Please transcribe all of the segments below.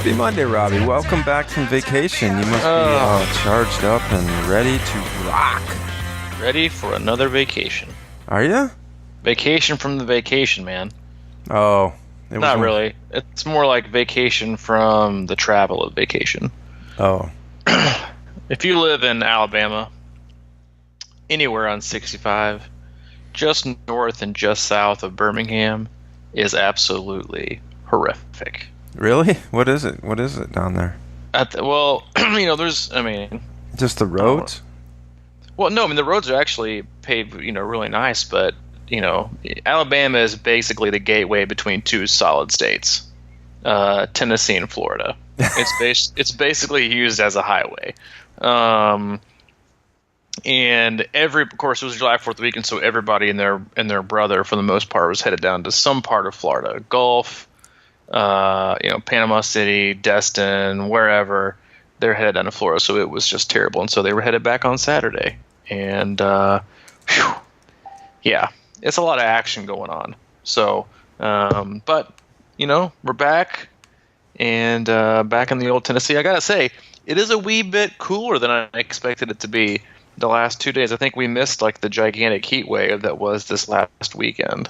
Happy Monday, Robbie. Welcome back from vacation. You must be charged up and ready to rock. Ready for another vacation. Are you? Vacation from the vacation, man. Oh. Not really. It's more like vacation from the travel of vacation. Oh. If you live in Alabama, anywhere on 65, just north and just south of Birmingham is absolutely horrific. Really? What is it? What is it down there? Just the roads? Well, no, the roads are actually paved, really nice, but, Alabama is basically the gateway between two solid states, Tennessee and Florida. It's basically used as a highway. And of course, it was July 4th weekend, so everybody and their brother, for the most part, was headed down to some part of Florida, Gulf, Panama City, Destin, wherever. They're headed down to Florida, so it was just terrible. And so they were headed back on Saturday. And, yeah, it's a lot of action going on. So, but, we're back, and back in the old Tennessee. I got to say, it is a wee bit cooler than I expected it to be the last 2 days. I think we missed, the gigantic heat wave that was this last weekend.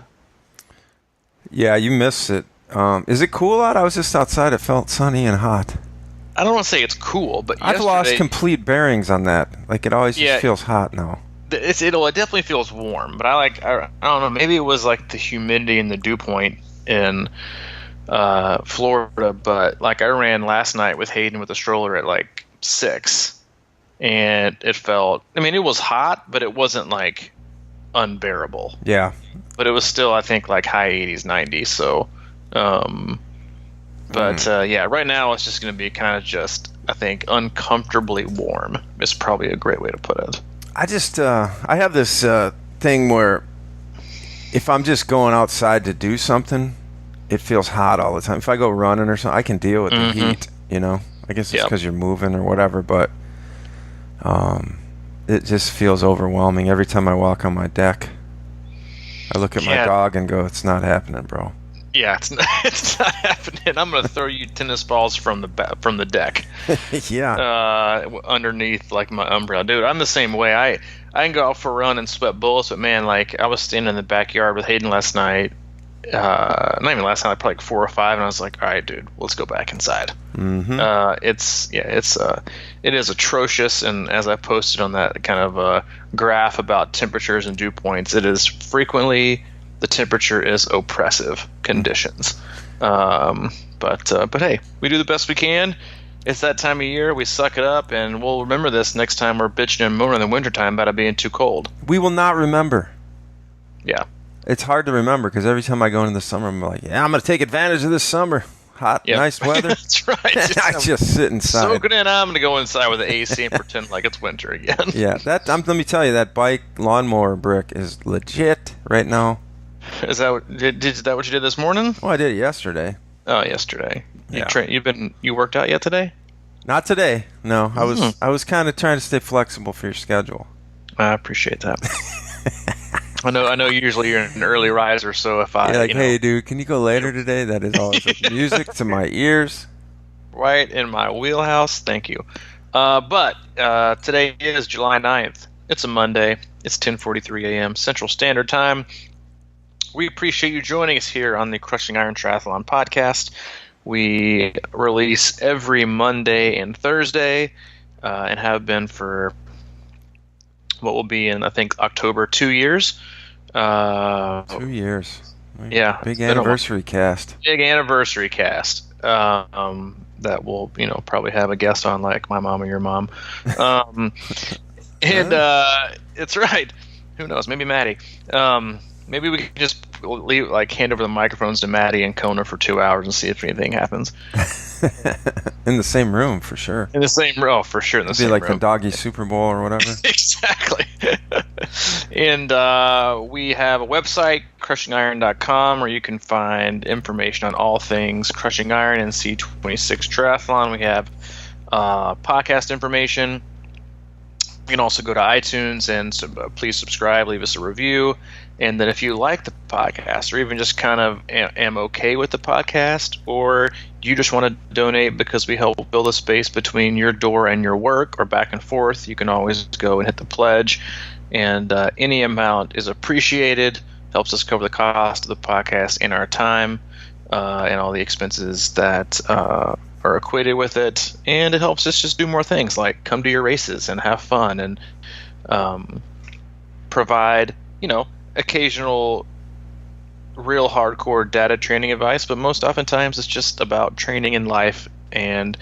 Yeah, you missed it. Is it cool out? I was just outside. It felt sunny and hot. I don't want to say it's cool, but I've lost complete bearings on that. It always just feels hot now. It definitely feels warm, but I don't know, maybe it was the humidity and the dew point in Florida, but I ran last night with Hayden with a stroller at 6, and it felt, it was hot, but it wasn't unbearable. Yeah. But it was still, I think, high 80s, 90s, so yeah, right now it's just going to be kind of just, I think, uncomfortably warm is probably a great way to put it. I just, I have this thing where if I'm just going outside to do something, it feels hot all the time. If I go running or something, I can deal with the heat, I guess it's because you're moving or whatever, but it just feels overwhelming every time I walk on my deck. I look at my dog and go, it's not happening, bro. Yeah, it's not happening. I'm gonna throw you tennis balls from the deck. Yeah. Underneath my umbrella, dude. I'm the same way. I can go out for a run and sweat bullets, but man, I was standing in the backyard with Hayden last night. Not even last night, probably 4 or 5, and I was like, all right, dude, let's go back inside. Mm-hmm. It is atrocious, and as I posted on that kind of graph about temperatures and dew points, it is frequently. The temperature is oppressive conditions. But hey, we do the best we can. It's that time of year. We suck it up, and we'll remember this next time we're bitching and moaning in the wintertime about it being too cold. We will not remember. Yeah. It's hard to remember because every time I go into the summer, I'm like, I'm going to take advantage of this summer. Hot, nice weather. That's right. I just sit inside. Soak it in. I'm going to go inside with the AC and pretend like it's winter again. Yeah, let me tell you, that bike lawnmower brick is legit right now. Is that what you did this morning? Well, I did it yesterday. Oh, yesterday. Yeah. You worked out yet today? Not today. No, I was kind of trying to stay flexible for your schedule. I appreciate that. I know. Usually you're an early riser, so if I hey, dude, can you go later today? That is always music to my ears. Right in my wheelhouse. Thank you. But today is July 9th. It's a Monday. It's 10:43 a.m. Central Standard Time. We appreciate you joining us here on the Crushing Iron Triathlon podcast. We release every Monday and Thursday, and have been for what will be in, I think, October, 2 years. 2 years. Yeah. Big anniversary cast. Big anniversary cast. That will, probably have a guest on like my mom or your mom. It's right. Who knows? Maybe Maddie. Maybe we could just hand over the microphones to Maddie and Kona for 2 hours and see if anything happens. In the same room, for sure. In the same room, for sure. It'd be like the doggy Super Bowl or whatever. Exactly. And we have a website, crushingiron.com, where you can find information on all things Crushing Iron and C26 Triathlon. We have podcast information. You can also go to iTunes and please subscribe, leave us a review. And then if you like the podcast, or even just kind of am okay with the podcast, or you just want to donate because we help build a space between your door and your work, or back and forth, you can always go and hit the pledge. And any amount is appreciated, helps us cover the cost of the podcast and our time, and all the expenses that are equated with it. And it helps us just do more things, like come to your races and have fun, and provide, occasional real hardcore data training advice, but most oftentimes it's just about training in life and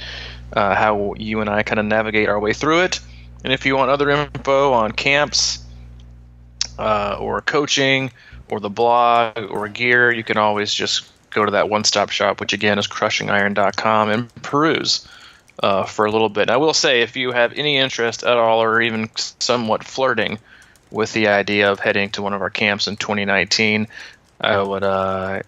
how you and I kind of navigate our way through it. And if you want other info on camps or coaching or the blog or gear, you can always just go to that one-stop shop, which again is crushingiron.com, and peruse for a little bit. I will say, if you have any interest at all, or even somewhat flirting with the idea of heading to one of our camps in 2019, I would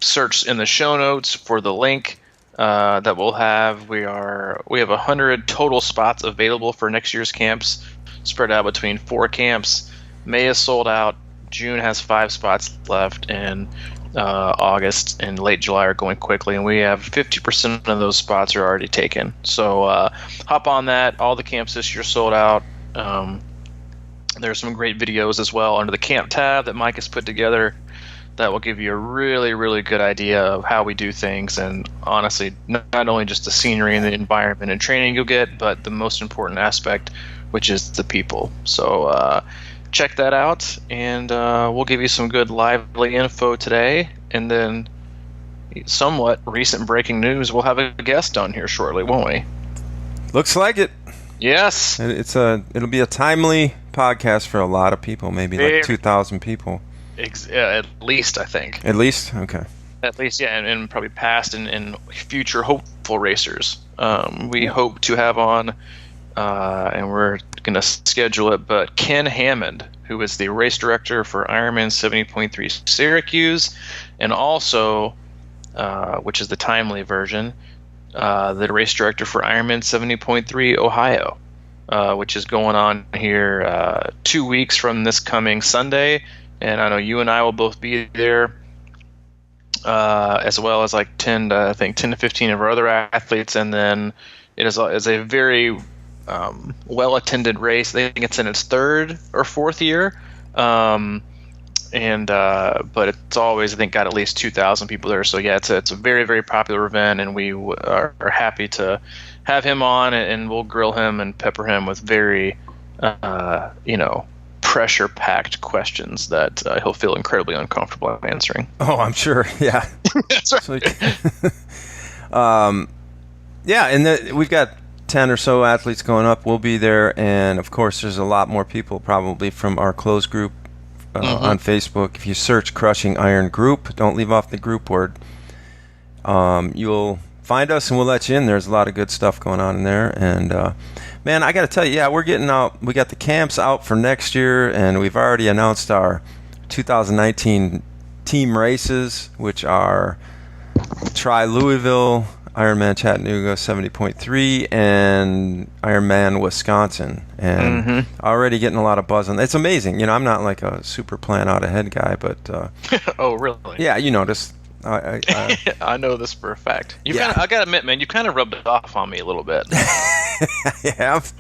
search in the show notes for the link that we'll have. We have 100 total spots available for next year's camps, spread out between 4 camps. May is sold out. June has 5 spots left, and August and late July are going quickly, and we have 50% of those spots are already taken. So hop on that. All the camps this year sold out. There's some great videos as well under the camp tab that Mike has put together that will give you a really, really good idea of how we do things, and honestly, not only just the scenery and the environment and training you'll get, but the most important aspect, which is the people. So check that out, and we'll give you some good lively info today, and then somewhat recent breaking news. We'll have a guest on here shortly, won't we? Looks like it. Yes. It'll be a timely podcast for a lot of people, maybe like 2,000 people. At least, I think. At least? Okay. At least, yeah, and probably past and future hopeful racers. We hope to have on, and we're going to schedule it, but Ken Hammond, who is the race director for Ironman 70.3 Syracuse, and also, which is the timely version, the race director for Ironman 70.3 Ohio, which is going on here 2 weeks from this coming Sunday. And I know you and I will both be there, as well as like 10 to 15 of our other athletes. And then it is a very well-attended race. I think it's in its 3rd or 4th year. But it's always, I think, got at least 2,000 people there. So yeah, it's a very, very popular event, and we are happy to have him on, and we'll grill him and pepper him with very, pressure-packed questions that he'll feel incredibly uncomfortable answering. Oh, I'm sure. Yeah. That's right. Yeah, and we've got 10 or so athletes going up. We'll be there, and of course, there's a lot more people probably from our closed group on Facebook. If you search Crushing Iron Group, don't leave off the group word. You'll find us, and we'll let you in. There's a lot of good stuff going on in there, and man, I got to tell you, yeah, we're getting out. We got the camps out for next year, and we've already announced our 2019 team races, which are Tri Louisville, Ironman Chattanooga 70.3, and Ironman Wisconsin, and already getting a lot of buzz on that. It's amazing. I'm not like a super plan out ahead guy, but oh, really? Yeah, you noticed. I know this for a fact. Yeah. I gotta admit, man, you've kind of rubbed it off on me a little bit. I have.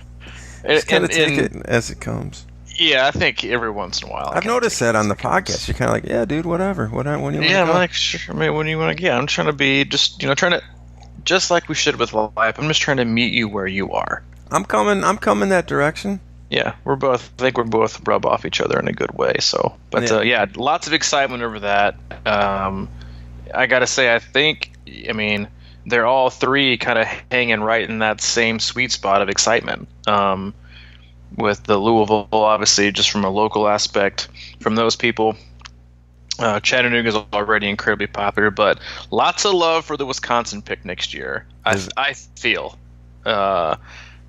Just kind of take it as it comes. Yeah, I think every once in a while. I've noticed that on the podcast. You're kind of like, yeah, dude, whatever. When do you want to go? I'm like, sure, man, when do you want to get? I'm trying to be just like we should with life. I'm just trying to meet you where you are. I'm coming that direction. Yeah, I think we're both rub off each other in a good way. So, but yeah, lots of excitement over that. I gotta say, they're all 3 kind of hanging right in that same sweet spot of excitement. With the Louisville, obviously, just from a local aspect, from those people. Chattanooga is already incredibly popular, but lots of love for the Wisconsin pick next year. I feel, a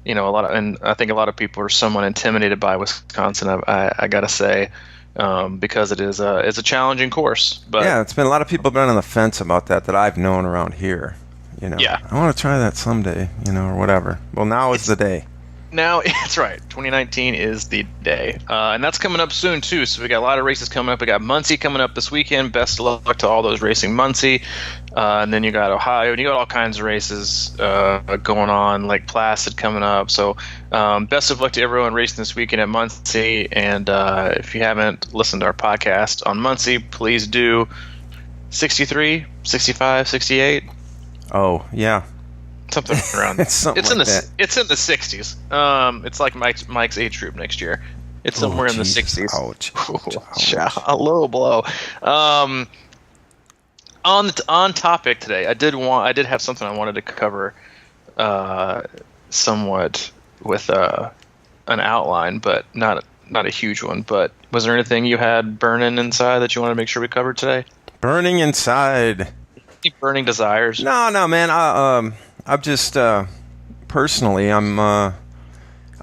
lot of, and I think a lot of people are somewhat intimidated by Wisconsin. I gotta say. Because it's a challenging course. But yeah, it's been a lot of people have been on the fence about that I've known around here. Yeah. I want to try that someday, or whatever. Well, now is the day. Now, it's right. 2019 is the day. And that's coming up soon, too. So we got a lot of races coming up. We got Muncie coming up this weekend. Best of luck to all those racing Muncie. And then you got Ohio. And you got all kinds of races going on, Lake Placid coming up. So best of luck to everyone racing this weekend at Muncie. And if you haven't listened to our podcast on Muncie, please do. 63, 65, 68. Oh, yeah. Something around. It's in the 60s. It's like Mike's age group next year. It's somewhere in the 60s. Ouch. A low blow. On topic today, I did have something I wanted to cover, somewhat with an outline, but not a huge one. But was there anything you had burning inside that you want to make sure we covered today? Burning inside. Any burning desires? No, man. I'm just personally, I'm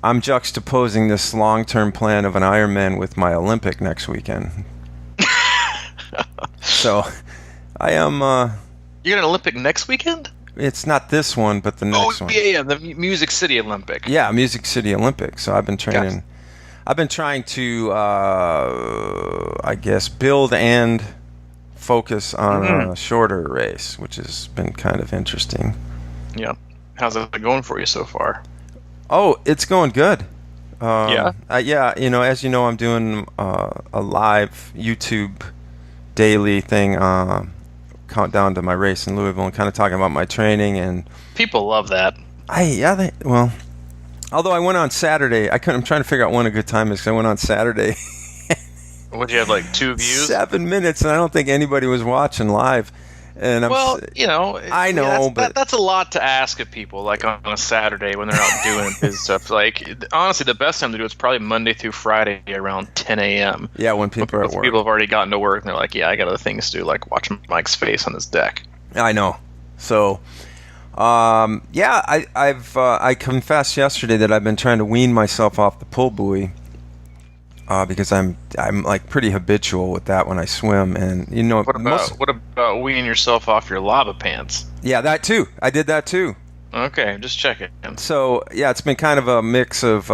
juxtaposing this long-term plan of an Ironman with my Olympic next weekend. So, I am. You got an Olympic next weekend? It's not this one, but the next one. Yeah, the Music City Olympic. Yeah, Music City Olympic. So I've been training. Gotcha. I've been trying to, I guess, build and focus on a shorter race, which has been kind of interesting. Yeah. How's it going for you so far? Oh, it's going good. Yeah? Yeah, as you know, I'm doing a live YouTube daily thing, countdown to my race in Louisville, and kind of talking about my training. And people love that. Although I went on Saturday, I'm trying to figure out when a good time is, because I went on Saturday. Would you have like 2 views? 7 minutes, and I don't think anybody was watching live. And I know, but that's a lot to ask of people. Like on a Saturday when they're out doing his stuff. Like honestly, the best time to do it's probably Monday through Friday around 10 a.m. Yeah, when people are at work. People have already gotten to work and they're like, "Yeah, I got other things to do, like watching Mike's face on his deck." I know. So, I confessed yesterday that I've been trying to wean myself off the pull buoy. Because I'm like pretty habitual with that when I swim, and what about weaning yourself off your lava pants? Yeah, that too. I did that too. Okay, just checking. So yeah, it's been kind of a mix of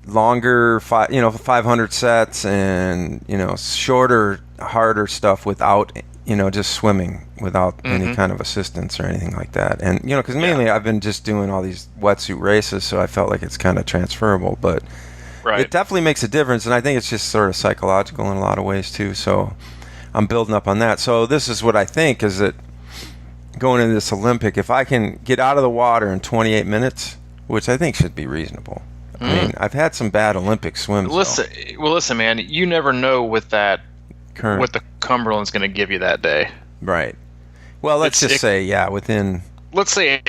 longer 500 sets and shorter, harder stuff without just swimming without any kind of assistance or anything like that. And because mainly I've been just doing all these wetsuit races, so I felt like it's kind of transferable, but it definitely makes a difference. And I think it's just sort of psychological in a lot of ways too. So I'm building up on that. So this is what I think is that going into this Olympic, if I can get out of the water in 28 minutes, which I think should be reasonable. I mean, I've had some bad Olympic swims. Listen, man, you never know with that current what the Cumberland's going to give you that day. Right. Well, let's say within. Let's say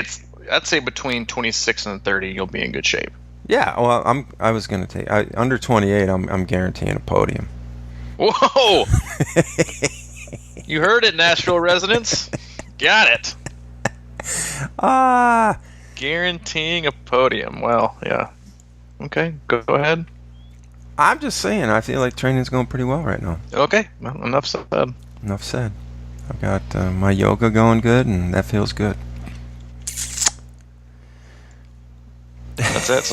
I'd say between 26 and 30, you'll be in good shape. Yeah. Well, I was going to take under 28. I'm guaranteeing a podium. Whoa! You heard it, Nashville residents. Got it. Guaranteeing a podium. Well, yeah. Okay, go ahead. I'm just saying, I feel like training's going pretty well right now. Okay, well, enough said. Enough said. I've got my yoga going good, and that feels good. That's it?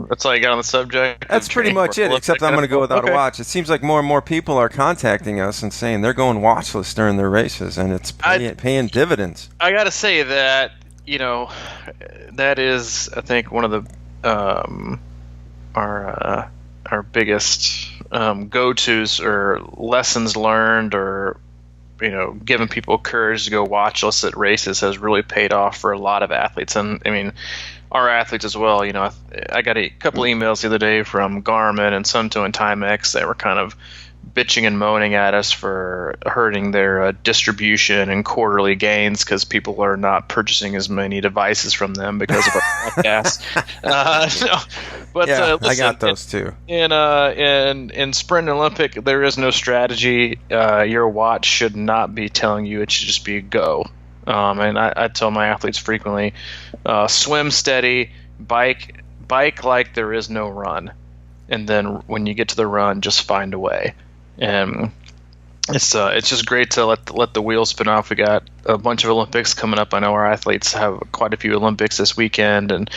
That's all you got on the subject? That's pretty much it, except I'm going to go without a watch. It seems like more and more people are contacting us and saying they're going watchless during their races, and it's paying dividends. I got to say that, that is, I think, one of the our biggest go-tos or lessons learned, or giving people courage to go watchless at races has really paid off for a lot of athletes, and I mean our athletes as well. I got a couple emails the other day from Garmin and Sunto and Timex that were kind of bitching and moaning at us for hurting their distribution and quarterly gains because people are not purchasing as many devices from them because of our podcast. Listen, I got those too. In Sprint and Olympic, there is no strategy. Your watch should not be telling you; it should just be go. And I tell my athletes frequently, swim steady, bike like there is no run, and then when you get to the run, just find a way. And it's just great to let the wheels spin off. We got a bunch of Olympics coming up. I know our athletes have quite a few Olympics this weekend, and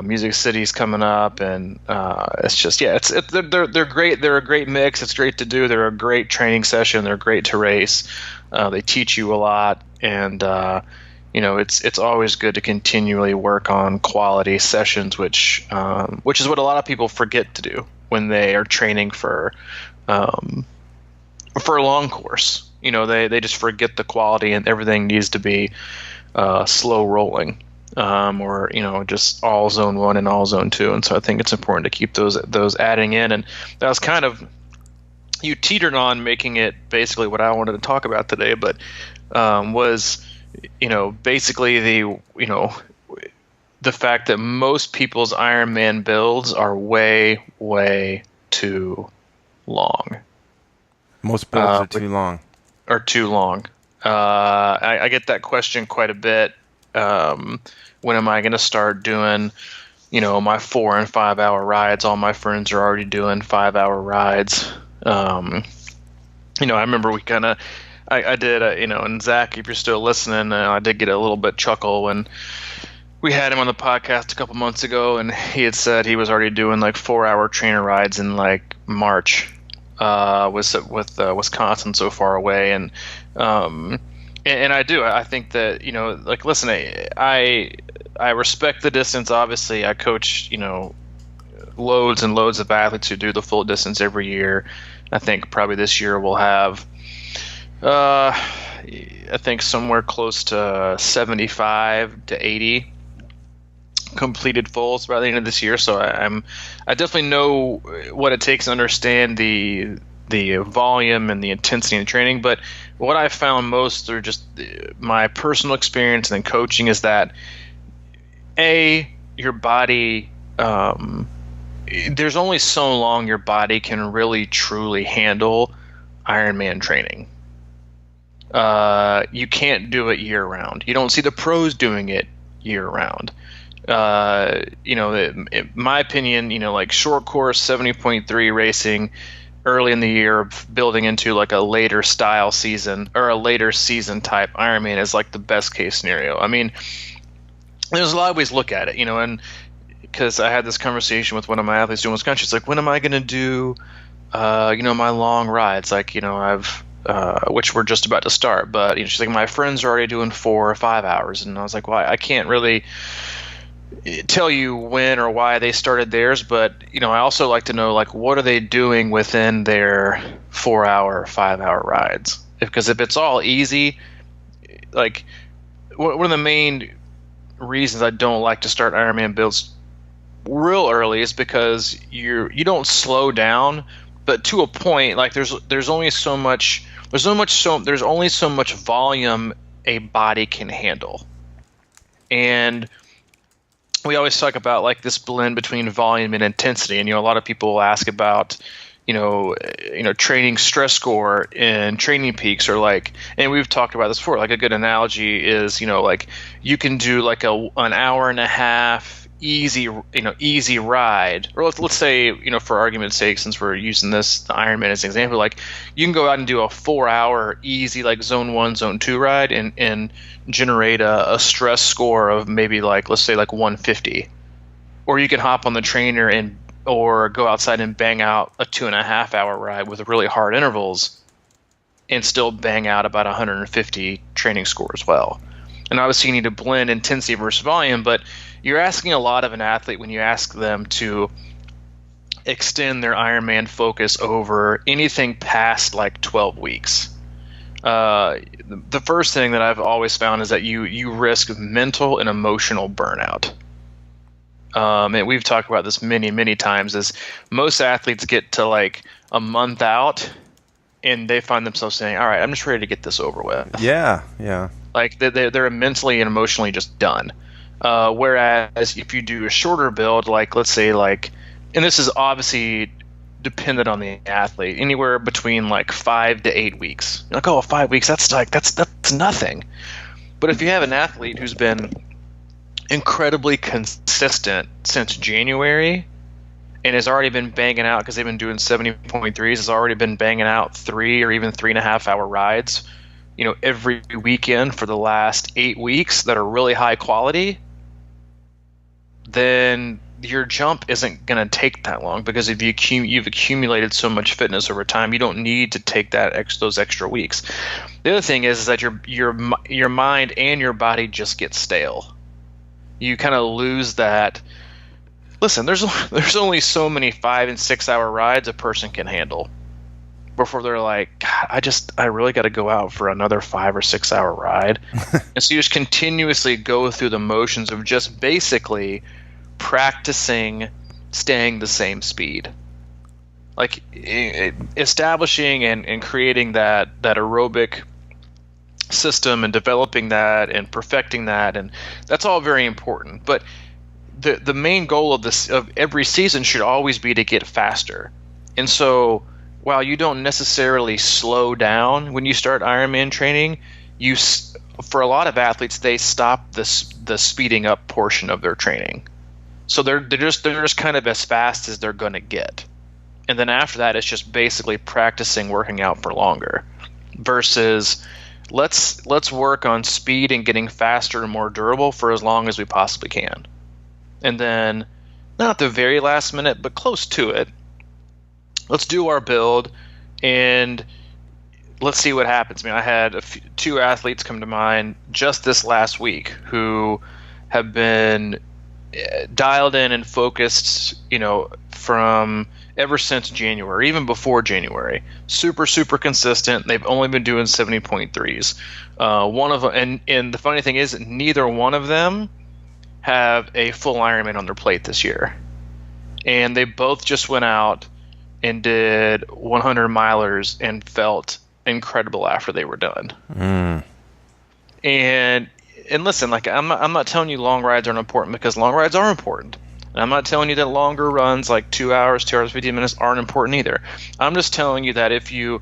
Music City's coming up, and it's just they're great. They're a great mix. It's great to do. They're a great training session. They're great to race. They teach you a lot, and it's always good to continually work on quality sessions, which is what a lot of people forget to do when they are training for a long course. They just forget the quality, and everything needs to be slow rolling, or just all zone 1 and all zone 2. And so I think it's important to keep those adding in. And that was kind of, you teetered on making it basically what I wanted to talk about today, but was basically the fact that most people's Ironman builds are way, way too long. Most builds are too long. I get that question quite a bit. When am I going to start doing, my 4 and 5 hour rides? All my friends are already doing 5 hour rides. I remember we kind of, I did, and Zach, if you're still listening, I did get a little bit chuckle when we had him on the podcast a couple months ago, and he had said he was already doing like 4 hour trainer rides in like March. With Wisconsin so far away, and I do. I think that listen, I respect the distance. Obviously, I coach loads and loads of athletes who do the full distance every year. I think probably this year we'll have I think somewhere close to 75 to 80 completed fulls by the end of this year. So I definitely know what it takes to understand the volume and the intensity in training. But what I found most through just my personal experience and then coaching is that your body, there's only so long your body can really truly handle Ironman training. You can't do it year round. You don't see the pros doing it year round. In my opinion, like short course 70.3 racing early in the year, building into like a later style season or a later season type Ironman is like the best case scenario. I mean, there's a lot of ways to look at it, and because I had this conversation with one of my athletes doing Wisconsin. It's like, when am I going to do, my long rides? Like, I've, which we're just about to start, but she's like, my friends are already doing 4 or 5 hours. And I was like, well, I can't really tell you when or why they started theirs, but I also like to know, like, what are they doing within their 4 hour, 5 hour rides? Because if it's all easy, like, one of the main reasons I don't like to start Ironman builds real early is because you don't slow down, but to a point, like there's only so much volume a body can handle. And we always talk about like this blend between volume and intensity. And, a lot of people will ask about, training stress score and training peaks, or like, and we've talked about this before, like a good analogy is, like you can do like an hour and a half easy ride, or let's say, for argument's sake, since we're using the Ironman as an example, like you can go out and do a 4 hour easy, like zone 1, zone 2 ride and generate a stress score of maybe like, let's say like 150, or you can hop on the trainer or go outside and bang out a 2.5 hour ride with really hard intervals and still bang out about 150 training score as well. And obviously you need to blend intensity versus volume, but you're asking a lot of an athlete when you ask them to extend their Ironman focus over anything past like 12 weeks. The first thing that I've always found is that you risk mental and emotional burnout. And we've talked about this many, many times, is most athletes get to like a month out and they find themselves saying, all right, I'm just ready to get this over with. Yeah. Like they're mentally and emotionally just done. Whereas if you do a shorter build, like let's say like, and this is obviously dependent on the athlete, anywhere between like 5 to 8 weeks. You're like, oh, 5 weeks, that's nothing. But if you have an athlete who's been incredibly consistent since January, and has already been banging out, because they've been doing 70.3s, has already been banging out 3 or even 3.5 hour rides, every weekend for the last 8 weeks that are really high quality, then your jump isn't going to take that long, because if you've accumulated so much fitness over time, you don't need to take those extra weeks. The other thing is that your mind and your body just get stale. You kind of lose that. Listen, there's only so many 5 and 6 hour rides a person can handle before they're like, God, I really got to go out for another 5 or 6 hour ride. And so you just continuously go through the motions of just basically practicing staying the same speed, like establishing and creating that aerobic system and developing that and perfecting that, and that's all very important. But the main goal of every season should always be to get faster. And so while you don't necessarily slow down when you start Ironman training, for a lot of athletes, they stop the speeding up portion of their training. So they're just kind of as fast as they're going to get. And then after that, it's just basically practicing working out for longer, versus let's work on speed and getting faster and more durable for as long as we possibly can. And then, not the very last minute, but close to it, let's do our build and let's see what happens. I mean, I had 2 athletes come to mind just this last week who have been dialed in and focused, from ever since January, even before January. Super, super consistent. They've only been doing 70.3s. One of them, and the funny thing is, neither one of them have a full Ironman on their plate this year. And they both just went out and did 100 milers and felt incredible after they were done. And listen, like I'm not telling you long rides aren't important, because long rides are important. And I'm not telling you that longer runs like 2 hours, 15 minutes aren't important either. I'm just telling you that if you're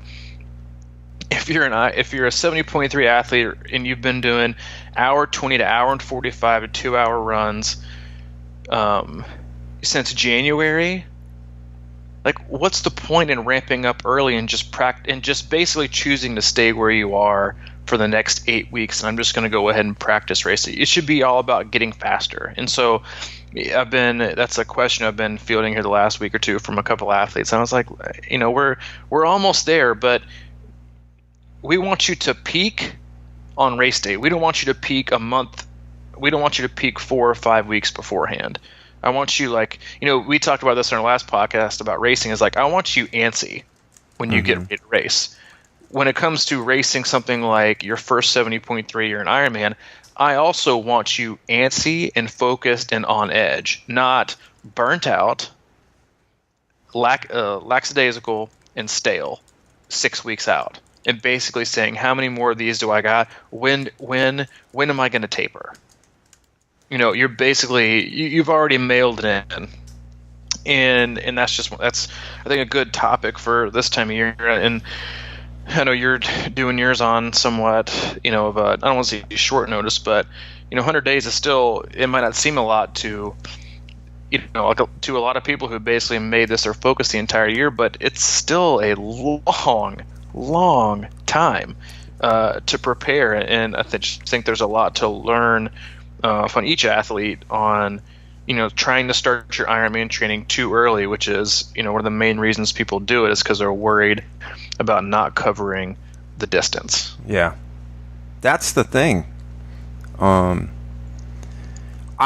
a 70.3 athlete and you've been doing hour 20 to hour and 45 to 2 hour runs since January, like, what's the point in ramping up early and just basically choosing to stay where you are for the next 8 weeks, and I'm just going to go ahead and practice racing? It should be all about getting faster. And so that's a question I've been fielding here the last week or two from a couple athletes. And I was like, we're almost there, but we want you to peak on race day. We don't want you to peak a month. We don't want you to peak 4 or 5 weeks beforehand. I want you, we talked about this in our last podcast about racing, is like, I want you antsy when you get ready to race. When it comes to racing something like your first 70.3 or an Ironman, I also want you antsy and focused and on edge, not burnt out, lackadaisical, and stale 6 weeks out. And basically saying, how many more of these do I got? When am I going to taper? You're basically, you've already mailed it in, and that's I think a good topic for this time of year. And I know you're doing yours on somewhat, of a, I don't want to say short notice, but 100 days is still, it might not seem a lot to to a lot of people who basically made this their focus the entire year, but it's still a long time to prepare. And I just think there's a lot to learn from each athlete on, trying to start your Ironman training too early, which is, one of the main reasons people do it is because they're worried about not covering the distance. Yeah, that's the thing. I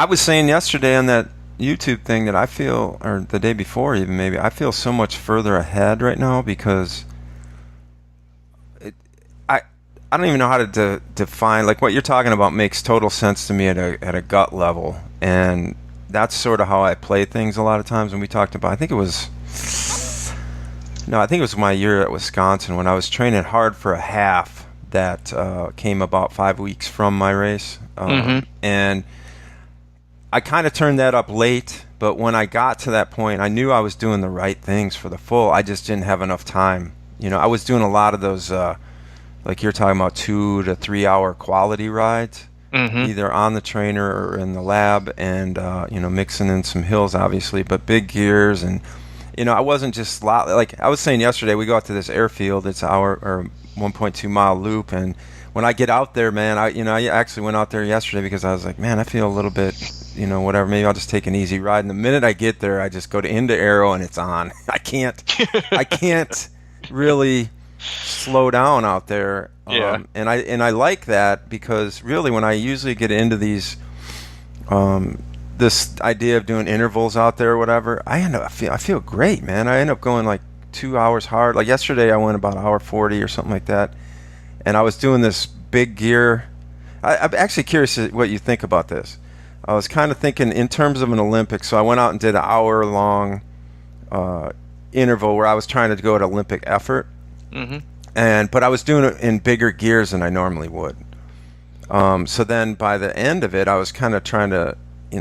was saying yesterday on that YouTube thing that I feel, or the day before even maybe, I feel so much further ahead right now because I don't even know how to define, like what you're talking about makes total sense to me at a gut level, and that's sort of how I play things a lot of times. When we talked about, I think it was my year at Wisconsin when I was training hard for a half that came about 5 weeks from my race, and I kind of turned that up late, but when I got to that point, I knew I was doing the right things for the full. I just didn't have enough time. I was doing a lot of those like you're talking about 2 to 3 hour quality rides, either on the trainer or in the lab, and mixing in some hills, obviously, but big gears. And I wasn't just like I was saying yesterday. We go out to this airfield. It's our or 1.2 mile loop, and when I get out there, man, I actually went out there yesterday because I was like, man, I feel a little bit, whatever. Maybe I'll just take an easy ride. And the minute I get there, I just go into aero and it's on. I can't really slow down out there. And I like that because really when I usually get into these, this idea of doing intervals out there or whatever, I feel great, man. I end up going like 2 hours hard. Like yesterday, I went about 1:40 or something like that. And I was doing this big gear. I'm actually curious what you think about this. I was kind of thinking in terms of an Olympic. So I went out and did an hour-long interval where I was trying to go at Olympic effort. But I was doing it in bigger gears than I normally would. So then by the end of it, I was kind of trying to,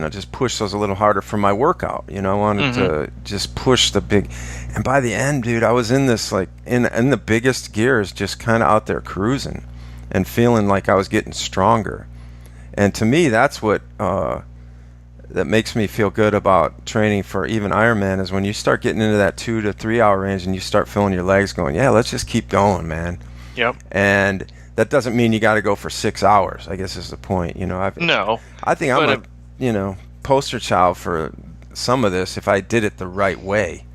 just push those a little harder for my workout. I wanted to just push the big. And by the end, dude, I was in this like in the biggest gears, just kind of out there cruising and feeling like I was getting stronger. And to me, that's what that makes me feel good about training for even Ironman is when you start getting into that 2 to 3 hour range and you start feeling your legs going, yeah, let's just keep going, man. Yep. And that doesn't mean you got to go for 6 hours, I guess is the point. I think I'm a poster child for some of this if I did it the right way.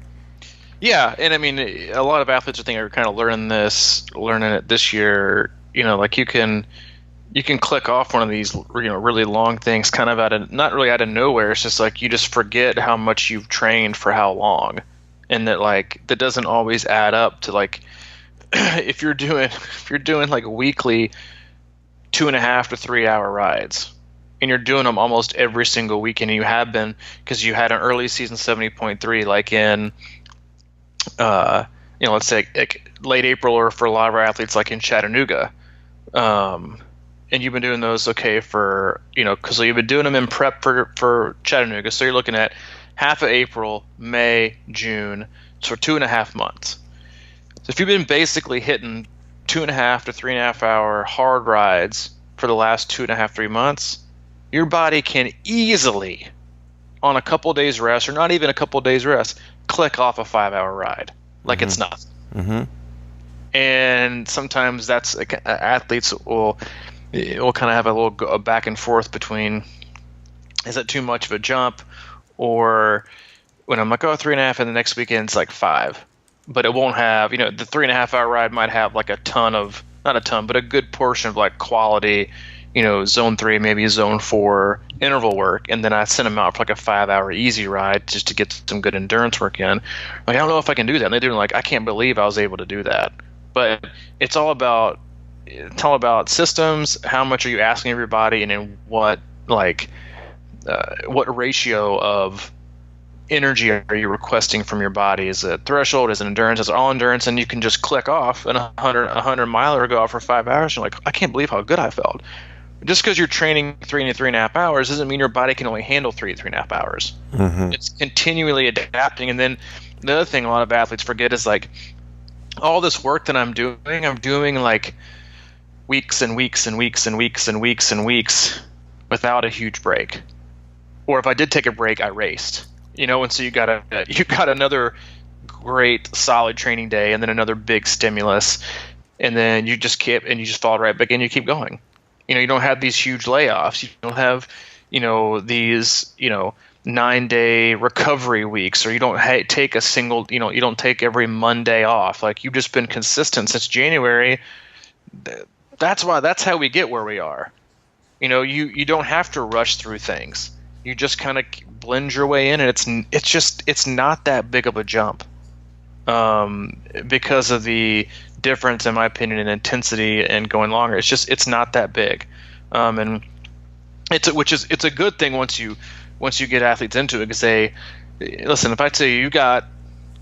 Yeah, and I mean, a lot of athletes I think are kind of learning it this year. Like you can click off one of these, really long things, kind of not really out of nowhere. It's just like you just forget how much you've trained for how long, and that doesn't always add up to like if you're doing like weekly 2.5 to 3 hour rides, and you're doing them almost every single weekend, and you have been because you had an early season 70.3 like in let's say like late April, or for a lot of our athletes like in Chattanooga, and you've been doing those for because you've been doing them in prep for Chattanooga, so you're looking at half of April, May, June, so 2.5 months. So if you've been basically hitting 2.5 to 3.5 hour hard rides for the last 2.5, 3 months, your body can easily, on a couple days rest, or not even a couple days rest, click off a 5 hour ride like it's nothing. And sometimes that's athletes will kind of have a little back and forth between, is it too much of a jump, or when I'm like, 3.5, and the next weekend's like 5, but it won't have, the 3.5 hour ride might have like not a ton, but a good portion of like quality, zone 3, maybe zone 4 interval work, and then I send them out for like a 5 hour easy ride just to get some good endurance work in. Like, I don't know if I can do that. And they're doing like, I can't believe I was able to do that. But it's all about systems. How much are you asking of your body, and in what ratio of energy are you requesting from your body? Is it threshold? Is it endurance? Is it all endurance? And you can just click off and 100 miler go off for 5 hours. You're like, I can't believe how good I felt. Just because you're training 3 to 3.5 hours doesn't mean your body can only handle 3 to 3.5 hours. It's continually adapting. And then the other thing a lot of athletes forget is like, all this work that I'm doing like weeks and weeks and weeks and weeks and weeks and weeks without a huge break. Or if I did take a break, I raced. And so you got another great solid training day, and then another big stimulus, and then you just fall right back in. You keep going. You don't have these huge layoffs. You don't have these 9-day recovery weeks, or you don't take a single you don't take every Monday off. Like, you've just been consistent since January. That's how we get where we are. You don't have to rush through things. You just kind of blend your way in, and it's not that big of a jump, because of the difference, in my opinion, in intensity and going longer. It's not that big, and it's a good thing once you get athletes into it, because they listen. If I tell you got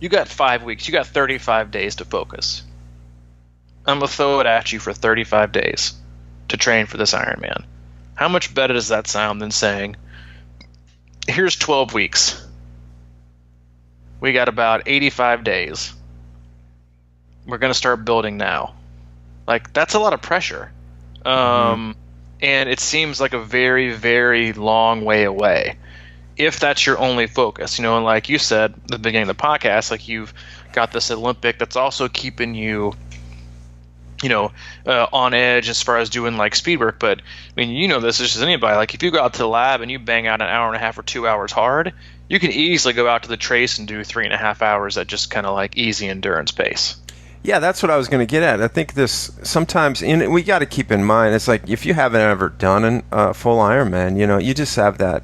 5 weeks, you got 35 days to focus. I'm gonna throw it at you for 35 days to train for this Ironman. How much better does that sound than saying, here's 12 weeks. We got about 85 days. We're going to start building now. Like, that's a lot of pressure. and it seems like a very, very long way away. If that's your only focus, and like you said at the beginning of the podcast, like you've got this Olympic that's also keeping you, on edge as far as doing like speed work. But I mean, this as anybody. Like if you go out to the lab and you bang out an hour and a half or 2 hours hard, you can easily go out to the trace and do 3.5 hours at just kind of like easy endurance pace. Yeah, that's what I was going to get at. I think this sometimes, we got to keep in mind, it's like if you haven't ever done a full Ironman, you just have that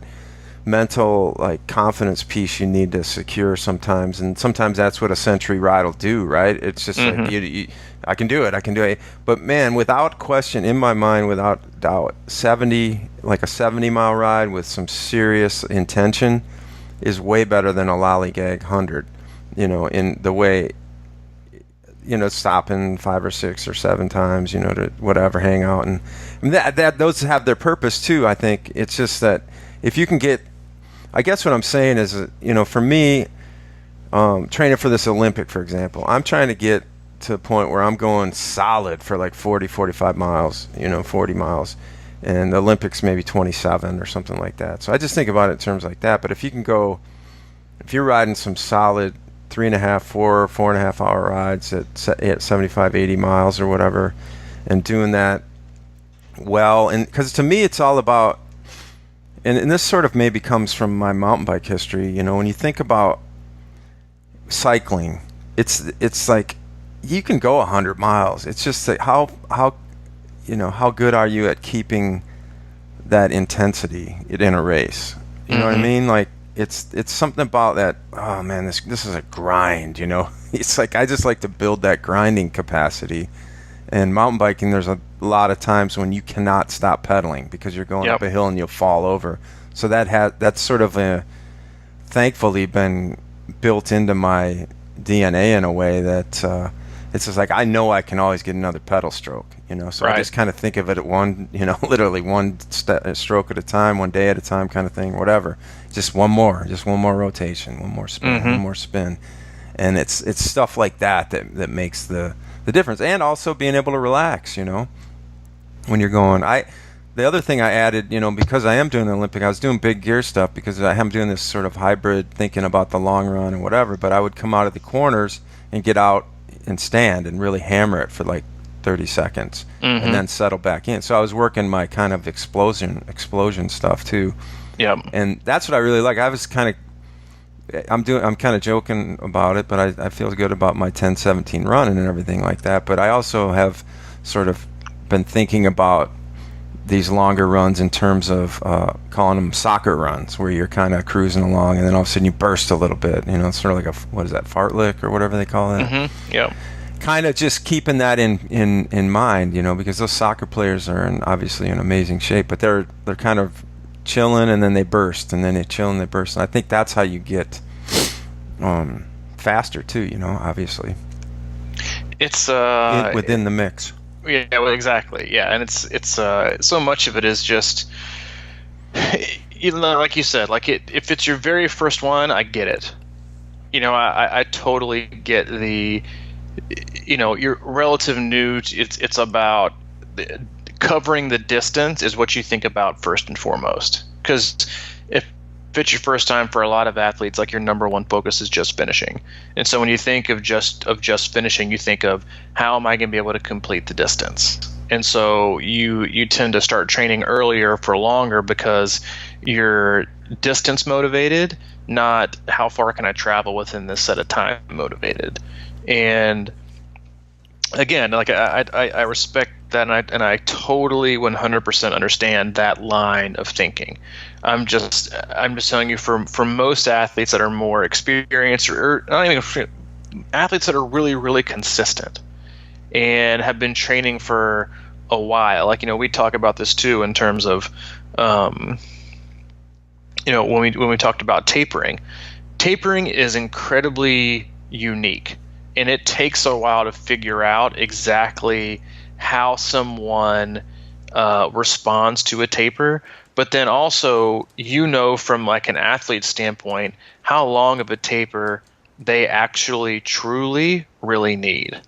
mental like confidence piece you need to secure sometimes, and sometimes that's what a century ride will do, right? It's just like I can do it. But man, without question, in my mind, without doubt, a 70-mile ride with some serious intention is way better than a lollygag 100. In the way, stopping 5 or 6 or 7 times, to whatever, hang out, and that those have their purpose too. I think it's just that if you can get, I guess what I'm saying is, for me, training for this Olympic, for example, I'm trying to get to a point where I'm going solid for like 40, 45 miles, 40 miles, and the Olympics maybe 27 or something like that. So I just think about it in terms like that. But if you're riding some solid 3.5, 4.5 hour rides at 75, 80 miles or whatever, and doing that well, and because to me it's all about, and this sort of maybe comes from my mountain bike history, when you think about cycling, it's like you can go 100 miles. It's just like how good are you at keeping that intensity in a race? You know what I mean? Like it's something about that. Oh man, this is a grind. It's like I just like to build that grinding capacity. And mountain biking, there's a lot of times when you cannot stop pedaling because you're going up a hill and you'll fall over. So that's sort of thankfully been built into my DNA in a way that it's just like I know I can always get another pedal stroke. So I just kind of think of it at one, literally one stroke at a time, one day at a time kind of thing, whatever. Just one more rotation, one more spin, one more spin. And it's stuff like that makes the difference, and also being able to relax, when you're going. The other thing I added, because I am doing the Olympic, I was doing big gear stuff because I am doing this sort of hybrid thinking about the long run and whatever, but I would come out of the corners and get out and stand and really hammer it for like 30 seconds and then settle back in. So I was working my kind of explosion stuff too. Yeah. And that's what I really like. I'm kind of joking about it, but I feel good about my 10-17 run and everything like that. But I also have sort of been thinking about these longer runs in terms of calling them soccer runs, where you're kind of cruising along and then all of a sudden you burst a little bit. It's sort of like what is that, fartlek or whatever they call that. Yeah. Kind of just keeping that in mind, because those soccer players are obviously in amazing shape, but they're kind of chilling and then they burst and then they chill and they burst. And I think that's how you get faster too, obviously. It's within the mix. Yeah, well, exactly. Yeah, and it's so much of it is just, like you said, like if it's your very first one, I get it. I totally get the, you're relative new. It's about covering the distance is what you think about first and foremost. Because if it's your first time, for a lot of athletes, like your number one focus is just finishing. And so when you think of just finishing, you think of how am I going to be able to complete the distance? And so you tend to start training earlier for longer because you're distance motivated, not how far can I travel within this set of time motivated. And again, like I respect that, and I totally 100% understand that line of thinking. I'm just telling you, for most athletes that are more experienced, or not even athletes that are really, really consistent and have been training for a while. Like, we talk about this too in terms of, when we talked about tapering. Tapering is incredibly unique, and it takes a while to figure out exactly how someone responds to a taper. But then also, from like an athlete standpoint, how long of a taper they actually truly really need.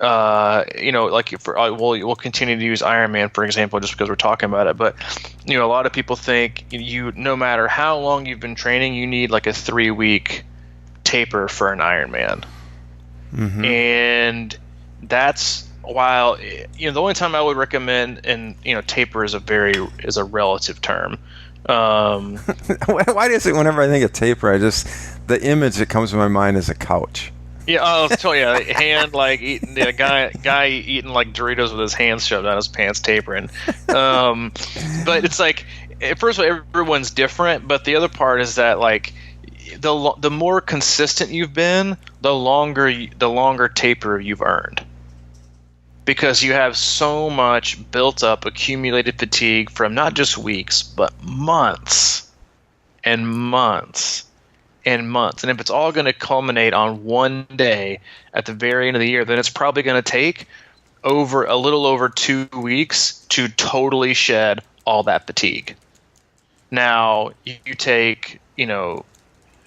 like we'll continue to use Ironman for example, just because we're talking about it. But a lot of people think no matter how long you've been training, you need like a 3-week taper for an Ironman. Mm-hmm. And that's while the only time I would recommend, and taper is a relative term. Why does it? Whenever I think of taper, the image that comes to my mind is a couch. Yeah, I'll tell you, hand like eating a guy eating like Doritos with his hands shoved down his pants, tapering. But it's like, first of all, everyone's different. But the other part is that like the more consistent you've been, the longer taper you've earned, because you have so much built up, accumulated fatigue from not just weeks but months and months and months. And if it's all going to culminate on one day at the very end of the year, then it's probably going to take a little over 2 weeks to totally shed all that fatigue. Now, you take, Timmy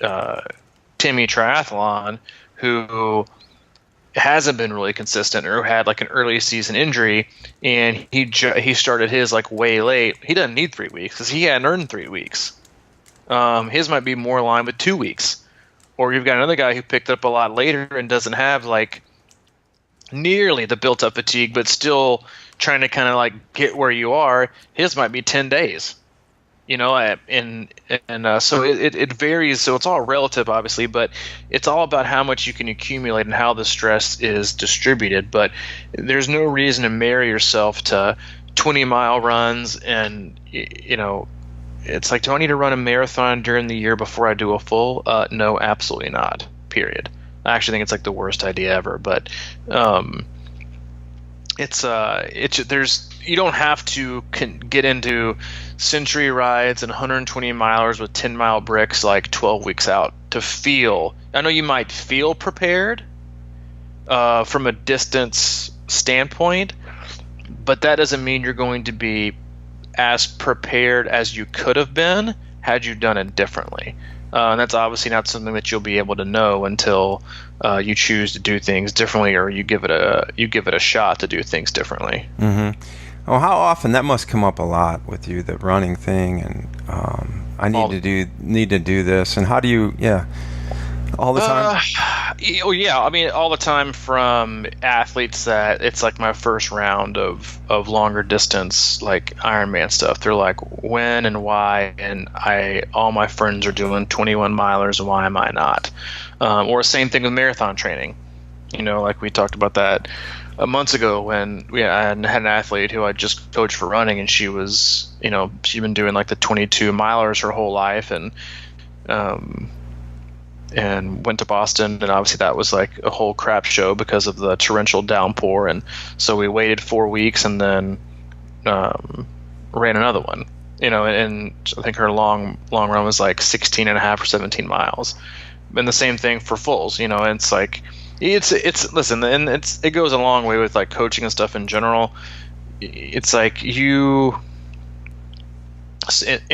Triathlon, who hasn't been really consistent or had like an early season injury, and he started his like way late. He doesn't need 3 weeks because he hadn't earned 3 weeks. His might be more in line with 2 weeks. Or you've got another guy who picked up a lot later and doesn't have like nearly the built up fatigue, but still trying to kind of like get where you are. His might be 10 days, so it varies. So it's all relative, obviously, but it's all about how much you can accumulate and how the stress is distributed. But there's no reason to marry yourself to 20-mile runs and, it's like, do I need to run a marathon during the year before I do a full? No, absolutely not. Period. I actually think it's like the worst idea ever. But you don't have to get into century rides and 120 milers with 10-mile bricks like 12 weeks out to feel. I know you might feel prepared from a distance standpoint, but that doesn't mean you're going to be as prepared as you could have been had you done it differently. And that's obviously not something that you'll be able to know until you choose to do things differently, or you give it a shot to do things differently. Mm-hmm. Oh, how often that must come up a lot with you, the running thing, and I need to do this, and how do you? Yeah, all the time. Yeah, I mean, all the time from athletes that it's like my first round of longer distance, like Ironman stuff. They're like, when and why? And all my friends are doing 21 milers, and why am I not? Or same thing with marathon training. Like we talked about that months ago when I had an athlete who I just coached for running, and she was, she'd been doing like the 22 milers her whole life, and went to Boston, and obviously that was like a whole crap show because of the torrential downpour, and so we waited 4 weeks and then ran another one, and I think her long run was like 16 and a half or 17 miles, and the same thing for fulls. And it's like it's listen, and it goes a long way with like coaching and stuff in general. It's like and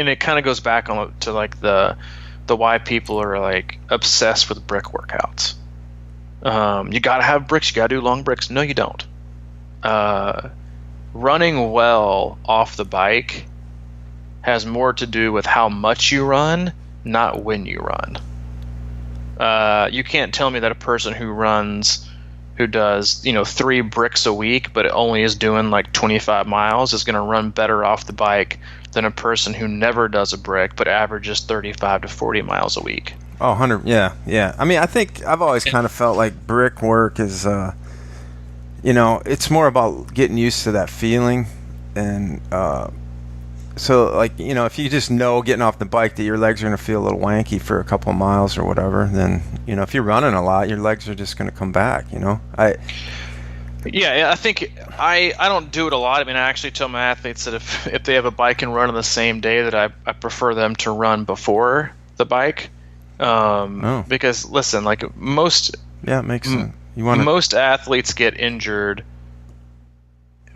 it kind of goes back to like the why people are like obsessed with brick workouts. You gotta have bricks, you gotta do long bricks. No, you don't. Running well off the bike has more to do with how much you run, not when you run. You can't tell me that a person who does 3 bricks a week but only is doing like 25 miles is going to run better off the bike than a person who never does a brick but averages 35 to 40 miles a week. Oh, 100, yeah. I mean, I think I've always kind of felt like brick work is, it's more about getting used to that feeling. And so, like, if you just know getting off the bike that your legs are going to feel a little wanky for a couple of miles or whatever, then, if you're running a lot, your legs are just going to come back, Yeah, I think I don't do it a lot. I mean, I actually tell my athletes that if they have a bike and run on the same day, that I prefer them to run before the bike. Because listen, like most it makes sense. Most athletes get injured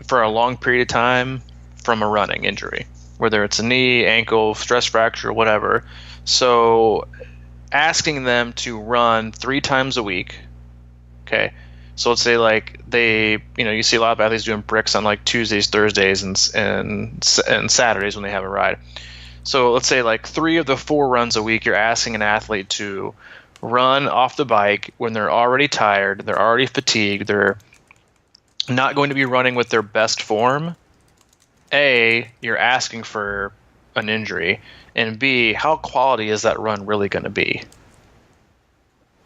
for a long period of time from a running injury, whether it's a knee, ankle, stress fracture, whatever. So asking them to run 3 times a week, okay, So let's say like you see a lot of athletes doing bricks on like Tuesdays, Thursdays, and Saturdays when they have a ride. So let's say like 3 of the 4 runs a week, you're asking an athlete to run off the bike when they're already tired, they're already fatigued, they're not going to be running with their best form. A, you're asking for an injury, and B, how quality is that run really going to be?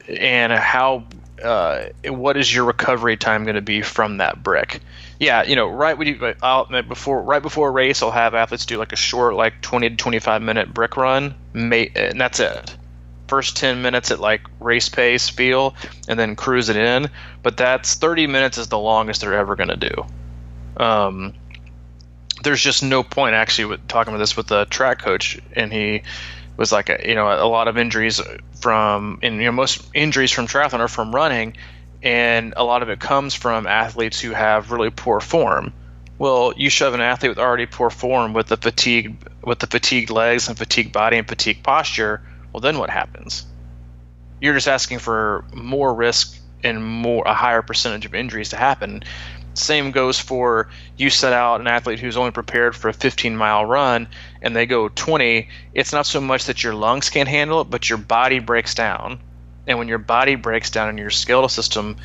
And what is your recovery time going to be from that brick? Yeah, right before a race, I'll have athletes do like a short, like 20 to 25 minute brick run, and that's it. First 10 minutes at like race pace feel, and then cruise it in. But that's 30 minutes is the longest they're ever going to do. There's just no point actually with talking about this with the track coach, and he was like, a lot of injuries most injuries from triathlon are from running, and a lot of it comes from athletes who have really poor form. Well, you shove an athlete with already poor form with the fatigued legs and fatigued body and fatigued posture. Well, then what happens? You're just asking for more risk and a higher percentage of injuries to happen. Same goes for you set out an athlete who's only prepared for a 15-mile run and they go 20. It's not so much that your lungs can't handle it, but your body breaks down. And when your body breaks down and your skeletal system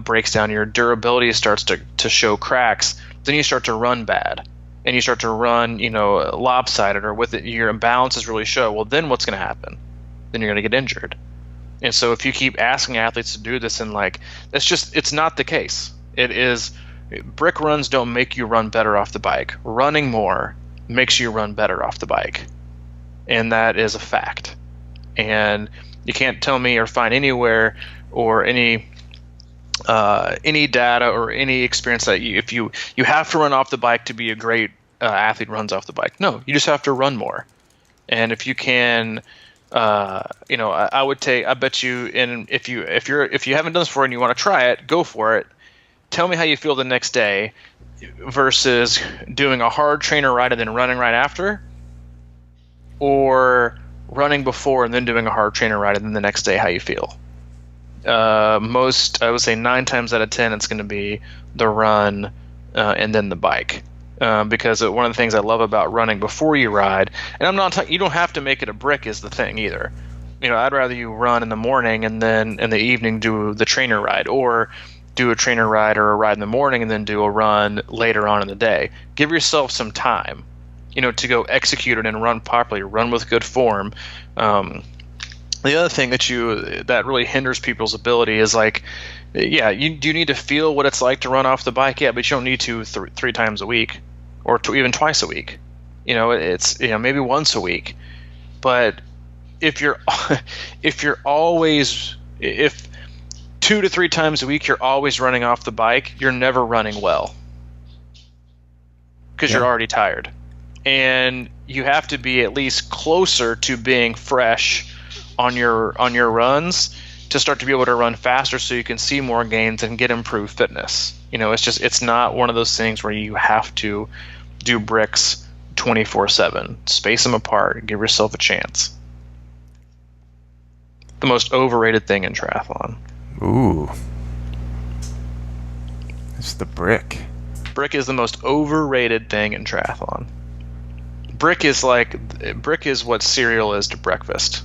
breaks down, your durability starts to show cracks, then you start to run bad. And you start to run, lopsided, or with it, your imbalances really show. Well, then what's going to happen? Then you're going to get injured. And so if you keep asking athletes to do this, and it's not the case. It is, brick runs don't make you run better off the bike. Running more makes you run better off the bike. And that is a fact. And you can't tell me or find anywhere or any data or any experience that if you have to run off the bike to be a great athlete runs off the bike. No, you just have to run more. And if you can, I bet you, and if you haven't done this before and you want to try it, go for it. Tell me how you feel the next day versus doing a hard trainer ride and then running right after, or running before and then doing a hard trainer ride and then the next day how you feel. I would say 9 times out of 10 it's going to be the run and then the bike, because one of the things I love about running before you ride, and I'm not you don't have to make it a brick is the thing either. I'd rather you run in the morning and then in the evening do the trainer ride, or do a trainer ride or a ride in the morning and then do a run later on in the day. Give yourself some time, to go execute it and run properly, run with good form. The other thing that really hinders people's ability is you do need to feel what it's like to run off the bike, but you don't need to 3 times a week, or even twice a week. It's maybe once a week. But if 2 to 3 times a week you're always running off the bike, you're never running well, because you're already tired, and you have to be at least closer to being fresh on your runs to start to be able to run faster, so you can see more gains and get improved fitness. It's not one of those things where you have to do bricks 24/7. Space them apart and give yourself a chance. The most overrated thing in triathlon. Ooh. It's the brick. Brick is the most overrated thing in triathlon. Brick is what cereal is to breakfast.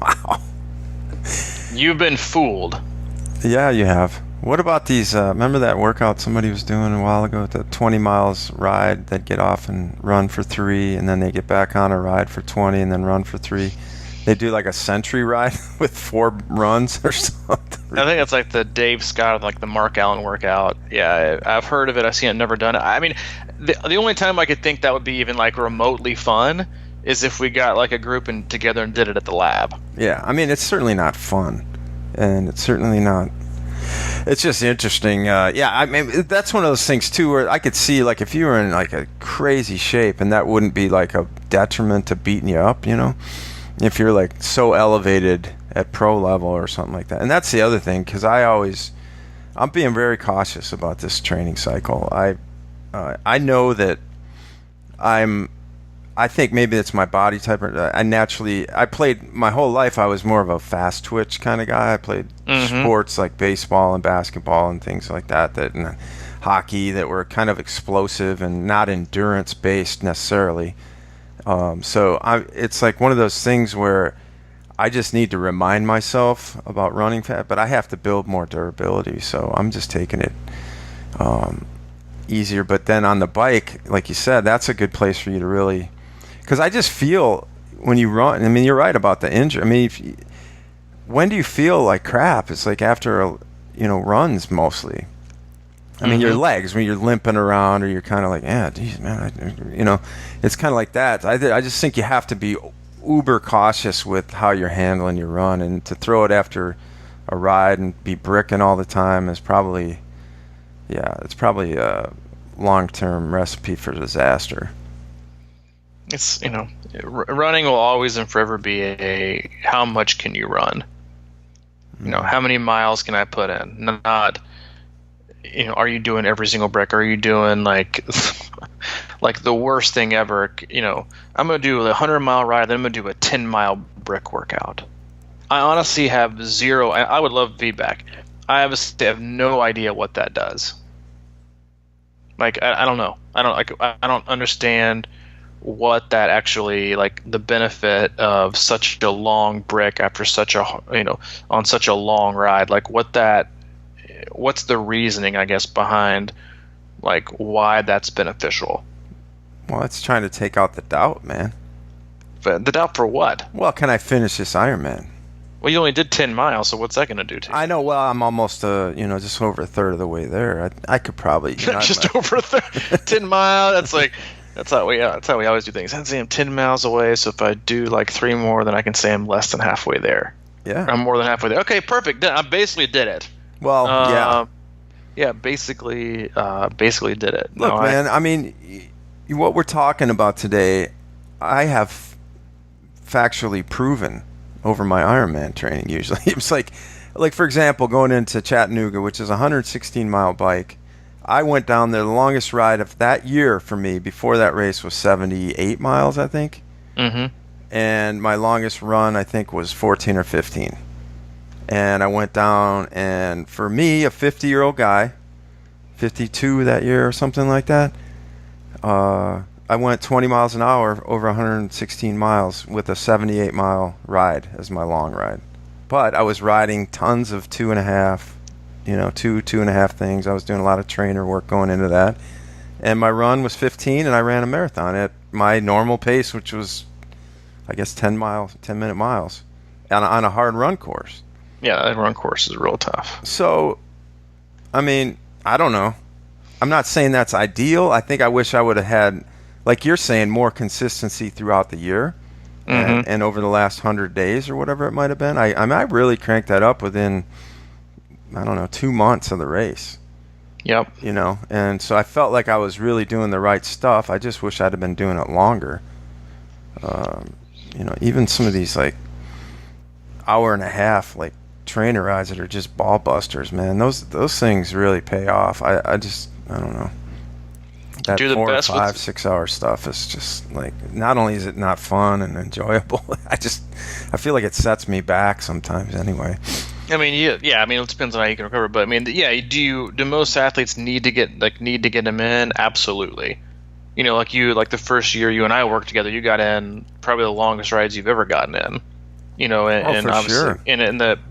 Wow. You've been fooled. Yeah, you have. What about these, remember that workout somebody was doing a while ago, the 20 miles ride? They'd get off and run for 3, and then they get back on a ride for 20 and then run for 3. They do like a century ride with 4 runs or something. I think it's like the Dave Scott, like the Mark Allen workout. Yeah, I've heard of it. I've seen it, never done it. I mean, the only time I could think that would be even like remotely fun is if we got like a group together and did it at the lab. Yeah, I mean, it's certainly not fun, and it's certainly not. It's just interesting. I mean, that's one of those things too, where I could see like if you were in like a crazy shape, and that wouldn't be like a detriment to beating you up, if you're like so elevated at pro level or something like that. And that's the other thing, because I'm being very cautious about this training cycle. I know that I think maybe it's my body type. I played my whole life. I was more of a fast twitch kind of guy. I played sports like baseball and basketball and things like that, and hockey that were kind of explosive and not endurance based necessarily. It's like one of those things where I just need to remind myself about running fast, but I have to build more durability. So I'm just taking it easier. But then on the bike, like you said, that's a good place for you to really. Because I just feel when you run, I mean, you're right about the injury. I mean, when do you feel like crap? It's like after, runs mostly. I mean, your legs, when you're limping around or you're kind of like, geez, man, it's kind of like that. I just think you have to be uber cautious with how you're handling your run, and to throw it after a ride and be bricking all the time is probably, it's probably a long-term recipe for disaster. It's, running will always and forever be how much can you run? How many miles can I put in? Not, are you doing every single brick? Are you doing like the worst thing ever? I'm going to do a 100-mile ride, then I'm going to do a 10-mile brick workout. I honestly have zero, I would love feedback. I have no idea what that does. Like, I don't know. I don't understand what that actually, like, the benefit of such a long brick after such a, on such a long ride, like what's the reasoning, I guess, behind like why that's beneficial? Well, it's trying to take out the doubt, man. But the doubt for what? Well, can I finish this Ironman? Well, you only did 10 miles, so what's that going to do to you? I know. Well, I'm almost, just over a third of the way there. I could probably just over a third. 10 miles. That's how we always do things. I say I'm 10 miles away, so if I do like 3 more, then I can say I'm less than halfway there. Yeah. I'm more than halfway there. Okay, perfect. I basically did it. Well, yeah. Yeah, basically did it. Look, man, I mean, what we're talking about today, I have factually proven over my Ironman training usually. It's like for example, going into Chattanooga, which is a 116-mile bike, I went down there. The longest ride of that year for me before that race was 78 miles, I think. Mm-hmm. And my longest run, I think, was 14 or 15. And I went down, and for me, a 50-year-old guy, 52 that year or something like that, I went 20 miles an hour over 116 miles with a 78-mile ride as my long ride. But I was riding tons of 2.5 things. I was doing a lot of trainer work going into that. And my run was 15, and I ran a marathon at my normal pace, which was, I guess, 10-minute miles on a hard run course. Yeah, that run course is real tough. So, I mean, I don't know. I'm not saying that's ideal. I think I wish I would have had, like you're saying, more consistency throughout the year and over the last 100 days or whatever it might have been. I really cranked that up within, 2 months of the race. Yep. And so I felt like I was really doing the right stuff. I just wish I'd have been doing it longer. Even some of these, like, hour and a half, like, trainer rides that are just ball busters, man. Those things really pay off. I don't know. That 4 or 5, 6 hour stuff is just like, not only is it not fun and enjoyable, I feel like it sets me back sometimes anyway. I mean, yeah. I mean, it depends on how you can recover, but I mean, yeah. Do most athletes need to get them in? Absolutely. Like the first year you and I worked together, you got in probably the longest rides you've ever gotten in. And for obviously, sure.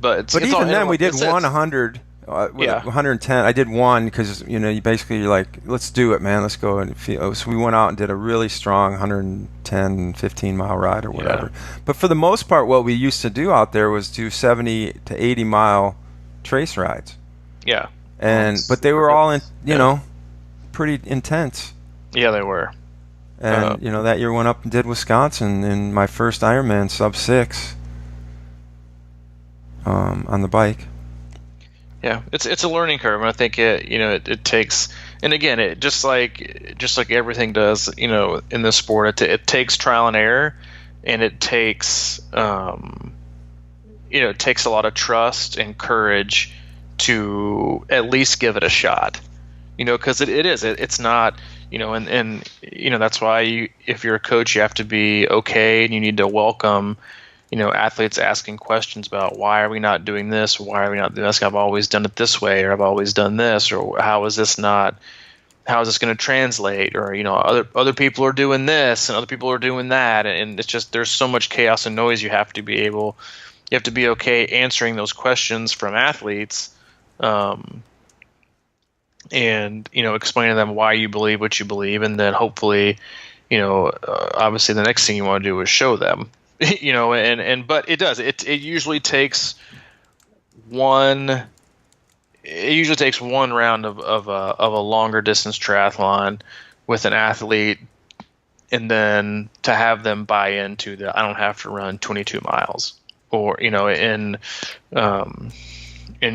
But even then, we did 100. 110. I did one because you're like, let's do it, man. Let's go and feel. So we went out and did a really strong 110, 15-mile ride or whatever. Yeah. But for the most part, what we used to do out there was do 70 to 80-mile trace rides. Yeah. But they were all pretty intense. Yeah, they were. And that year went up and did Wisconsin in my first Ironman sub-6 on the bike. Yeah, it's a learning curve, and I think it takes, and again, it just like everything does, in this sport, it takes trial and error, and it takes it takes a lot of trust and courage to at least give it a shot, because it's not, and that's why if you're a coach, you have to be okay, and you need to welcome, athletes asking questions about why are we not doing this? Why are we not doing this? I've always done it this way, or I've always done this, or how is this going to translate? Or, other people are doing this and other people are doing that. And it's just, there's so much chaos and noise. You have to be okay answering those questions from athletes. And, explaining to them why you believe what you believe. And then hopefully, obviously the next thing you want to do is show them, but it does, it usually takes one round of a longer distance triathlon with an athlete, and then to have them buy into I don't have to run 22 miles, or in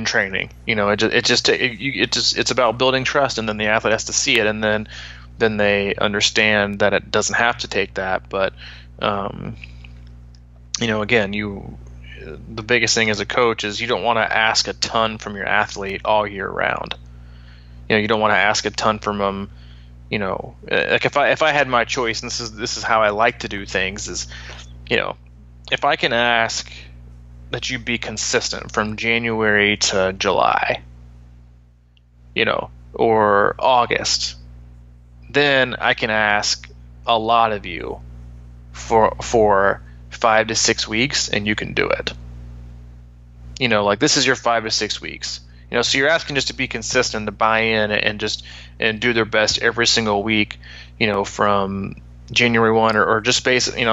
training. It's about building trust, and then the athlete has to see it, and then they understand that it doesn't have to take that. But again, the biggest thing as a coach is you don't want to ask a ton from your athlete all year round. You don't want to ask a ton from them. Like if I had my choice, and this is how I like to do things, is, if I can ask that you be consistent from January to July, or August, then I can ask a lot of you for 5 to 6 weeks, and you can do it. Like this is your 5 to 6 weeks. So you're asking just to be consistent, to buy in and do their best every single week, from January 1 or just basically,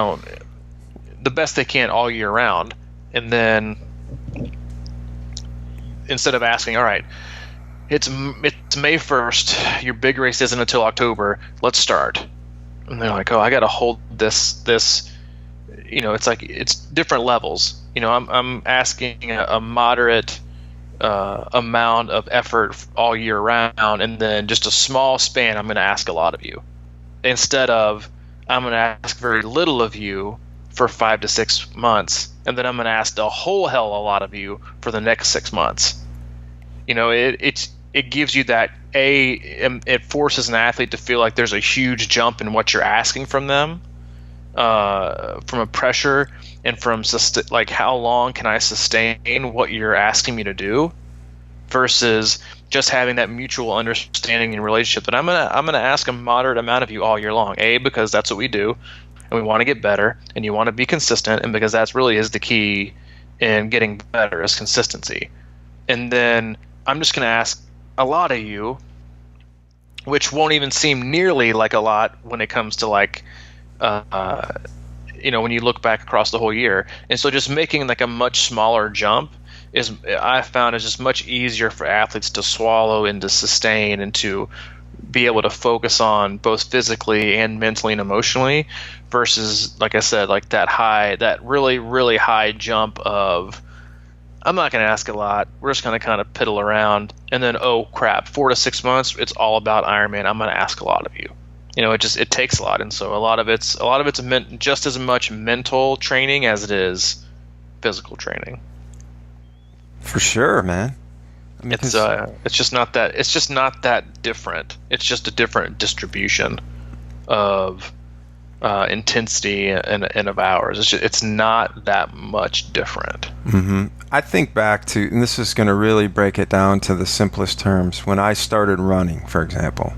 the best they can all year round. And then instead of asking, all right, it's May 1st, your big race isn't until October, let's start. And they're like, oh, I got to hold this, it's like, it's different levels. I'm asking a moderate amount of effort all year round, and then just a small span, I'm going to ask a lot of you. Instead of, I'm going to ask very little of you for 5 to 6 months, and then I'm going to ask a whole hell of a lot of you for the next 6 months. It gives you that, it forces an athlete to feel like there's a huge jump in what you're asking from them, from a pressure, and from like how long can I sustain what you're asking me to do, versus just having that mutual understanding and relationship that I'm gonna ask a moderate amount of you all year long. Because that's what we do, and we want to get better, and you want to be consistent, and because that's really is the key in getting better, is consistency. And then I'm just gonna ask a lot of you, which won't even seem nearly like a lot when it comes to like when you look back across the whole year. And so just making like a much smaller jump I found is just much easier for athletes to swallow and to sustain, and to be able to focus on both physically and mentally and emotionally, versus, like I said, like that really, really high jump of, I'm not going to ask a lot, we're just going to kind of piddle around, and then, oh crap, 4 to 6 months, it's all about Ironman, I'm going to ask a lot of you. It takes a lot. And so a lot of it's just as much mental training as it is physical training. For sure, man. I mean, it's just not that different. It's just a different distribution of intensity and of hours. It's not that much different. Mm-hmm. I think back to, and this is going to really break it down to the simplest terms. When I started running, for example,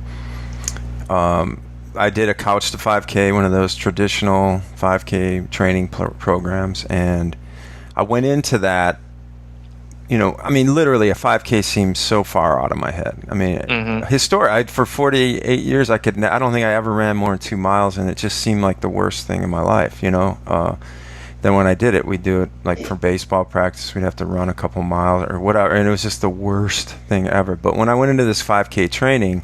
I did a Couch to 5K, one of those traditional 5K training programs, and I went into that. Literally a 5K seems so far out of my head. For 48 years, I don't think I ever ran more than 2 miles, and it just seemed like the worst thing in my life, Then when I did it, we'd do it like for baseball practice, we'd have to run a couple miles or whatever, and it was just the worst thing ever. But when I went into this 5K training,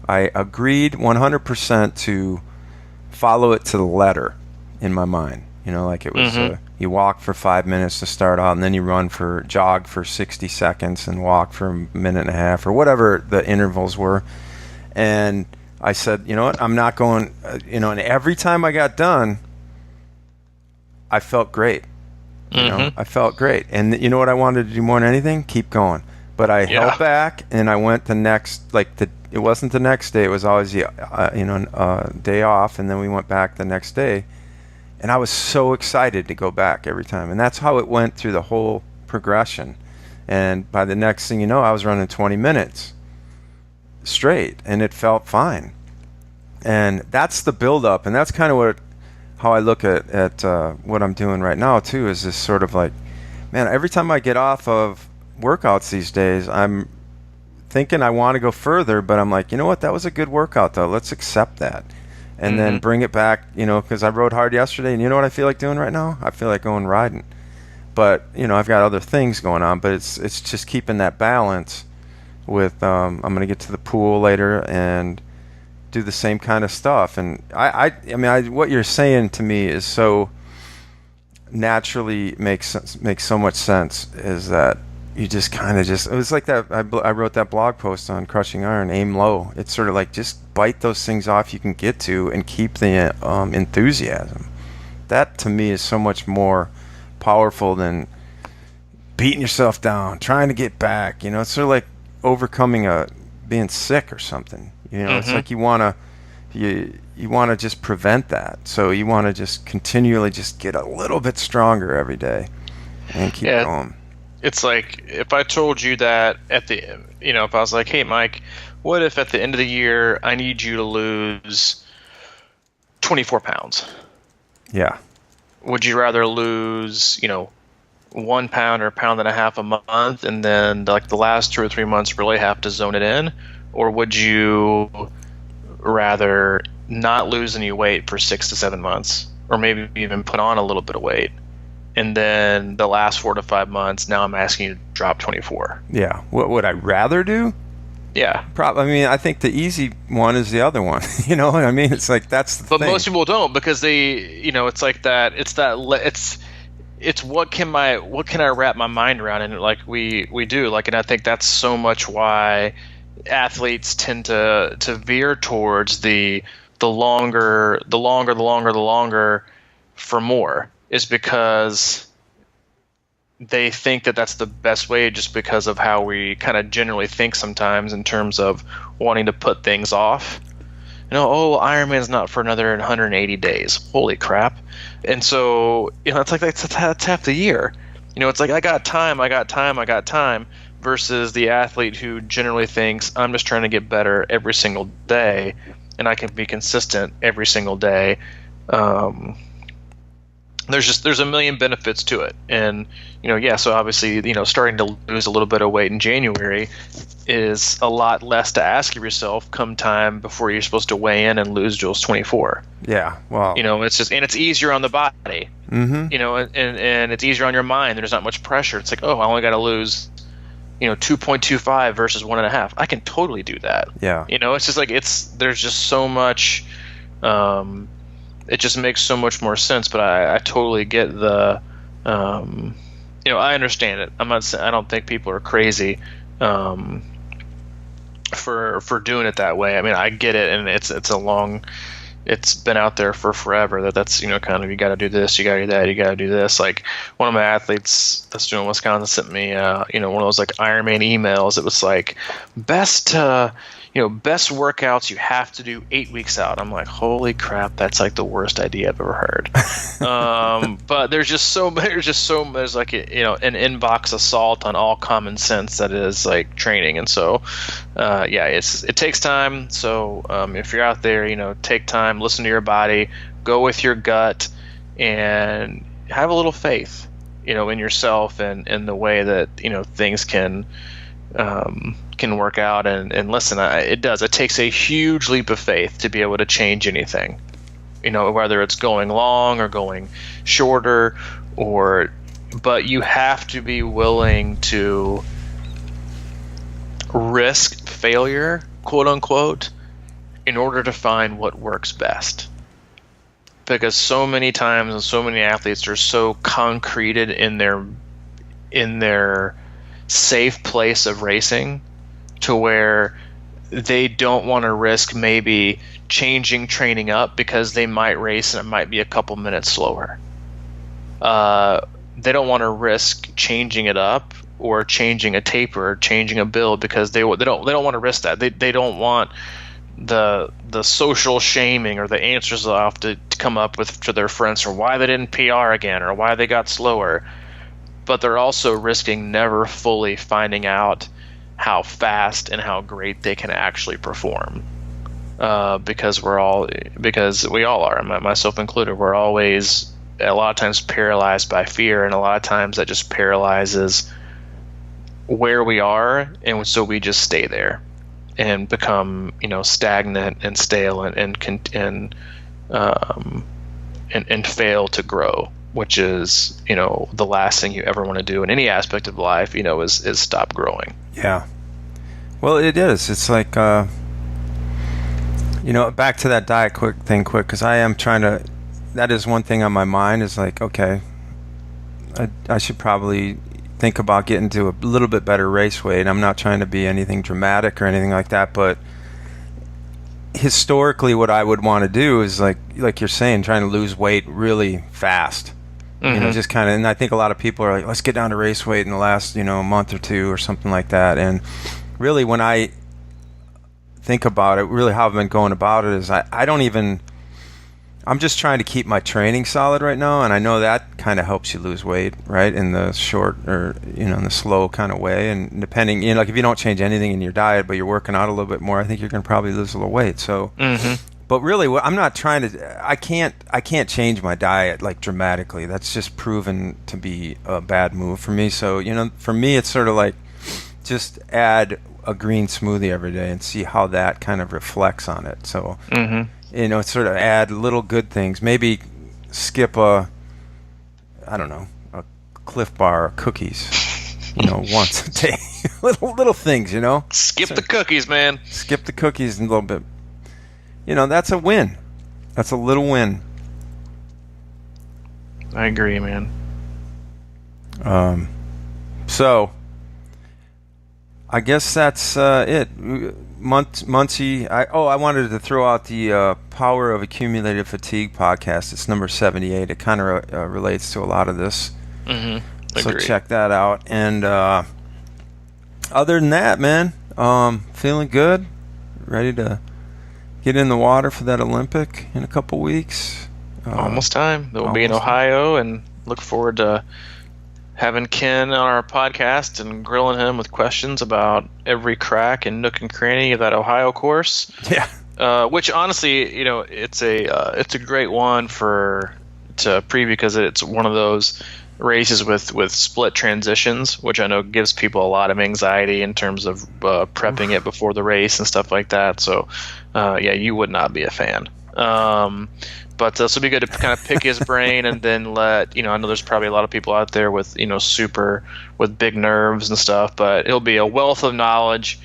I agreed 100% to follow it to the letter in my mind. Like it was, you walk for 5 minutes to start out, and then you jog for 60 seconds and walk for a minute and a half or whatever the intervals were. And I said, you know what, I'm not going, and every time I got done, I felt great. I felt great. And you know what I wanted to do more than anything? Keep going. But I held back, and I went the next, It wasn't the next day. It was always the day off, and then we went back the next day. And I was so excited to go back every time. And that's how it went through the whole progression. And by the next thing you know, I was running 20 minutes straight, and it felt fine. And that's the build-up, and that's kind of how I look at what I'm doing right now, too, is this sort of like, man, every time I get off of workouts these days, I'm thinking I want to go further, but I'm like, you know what, that was a good workout, though. Let's accept that. And then bring it back, because I rode hard yesterday, and you know what I feel like doing right now? I feel like going riding. But, I've got other things going on, but it's just keeping that balance with, I'm going to get to the pool later and do the same kind of stuff. And I mean, what you're saying to me is so naturally makes so much sense, is that you just kind of it was like that. I wrote that blog post on Crushing Iron, aim low. It's sort of like just bite those things off you can get to and keep the enthusiasm. That to me is so much more powerful than beating yourself down, trying to get back. It's sort of like overcoming being sick or something. It's like you want to just prevent that. So you want to just continually just get a little bit stronger every day and keep going. It's like if I told you that if I was like, hey, Mike, what if at the end of the year I need you to lose 24 pounds? Yeah. Would you rather lose, 1 pound or 1.5 pounds a month, and then like the last 2 or 3 months really have to zone it in? Or would you rather not lose any weight for 6 to 7 months, or maybe even put on a little bit of weight, and then the last 4 to 5 months, now I'm asking you to drop 24? Yeah. What would I rather do? Yeah. Probably. I mean, I think the easy one is the other one. You know what I mean? It's like that's the thing. But most people don't, because they, it's like that. It's what can I wrap my mind around? And like we do, like, and I think that's so much why athletes tend to veer towards the longer for more, is because they think that that's the best way, just because of how we kind of generally think sometimes in terms of wanting to put things off. Ironman's not for another 180 days. Holy crap. And so, it's like that's half the year. It's like I got time, versus the athlete who generally thinks I'm just trying to get better every single day, and I can be consistent every single day. There's a million benefits to it. And, so obviously, starting to lose a little bit of weight in January is a lot less to ask of yourself come time before you're supposed to weigh in and lose Jules 24. Yeah. Well, it's just, and it's easier on the body, and it's easier on your mind. There's not much pressure. It's like, I only got to lose, 2.25 versus 1.5. I can totally do that. Yeah. It's just like, there's just so much, it just makes so much more sense. But I totally get the, I understand it. I don't think people are crazy for doing it that way. I mean, I get it, and it's been out there for forever that's kind of, you got to do this, you got to do that, you got to do this. Like one of my athletes that's doing Wisconsin sent me one of those like Ironman emails. It was like best workouts you have to do 8 weeks out. I'm like, holy crap, that's like the worst idea I've ever heard. But there's like an inbox assault on all common sense that is like training. And so it takes time. So if you're out there, take time, listen to your body, go with your gut, and have a little faith in yourself and in the way that things can work out. And listen, it takes a huge leap of faith to be able to change anything, whether it's going long or going shorter, but you have to be willing to risk failure, quote unquote, in order to find what works best. Because so many times, and so many athletes are so concreted in their safe place of racing, to where they don't want to risk maybe changing training up because they might race and it might be a couple minutes slower. They don't want to risk changing it up or changing a taper or changing a build because they don't want to risk that. They don't want the social shaming or the answers they'll have to come up with to their friends for why they didn't PR again or why they got slower. But they're also risking never fully finding out how fast and how great they can actually perform. Because we all are, myself included, we're always a lot of times paralyzed by fear, and a lot of times that just paralyzes where we are, and so we just stay there and become stagnant and stale and fail to grow, which is the last thing you ever want to do in any aspect of life is stop growing. Yeah, well, it is. It's like back to that diet quick because I am trying to. That is one thing on my mind is like, okay, I should probably think about getting to a little bit better race weight. I'm not trying to be anything dramatic or anything like that, but historically what I would want to do is like you're saying, trying to lose weight really fast. Mm-hmm. Just kind of, and I think a lot of people are like, let's get down to race weight in the last, month or two or something like that. And really when I think about it, really how I've been going about it is I'm just trying to keep my training solid right now, and I know that kind of helps you lose weight, right, in the short or, in the slow kind of way. And depending, like if you don't change anything in your diet, but you're working out a little bit more, I think you're going to probably lose a little weight. So, But really, I'm not trying to, I can't change my diet like dramatically. That's just proven to be a bad move for me. So, for me, it's sort of like just add a green smoothie every day and see how that kind of reflects on it. So, sort of add little good things. Maybe skip a Cliff Bar or cookies, once a day. little things, Skip the cookies, man. Skip the cookies a little bit. That's a win. That's a little win. I agree, man. So I guess that's it. Muncie. I wanted to throw out the Power of Accumulated Fatigue podcast. It's number 78. It kind of relates to a lot of this. So check that out. And other than that, man, feeling good. Ready to get in the water for that Olympic in a couple weeks. Almost time. We'll be in Ohio, and look forward to having Ken on our podcast and grilling him with questions about every crack and nook and cranny of that Ohio course. Yeah. Which honestly, it's a great one to preview because it's one of those races with split transitions, which I know gives people a lot of anxiety in terms of prepping it before the race and stuff like that. So, you would not be a fan. But this will be good to kind of pick his brain and then I know there's probably a lot of people out there with with big nerves and stuff, but it'll be a wealth of knowledge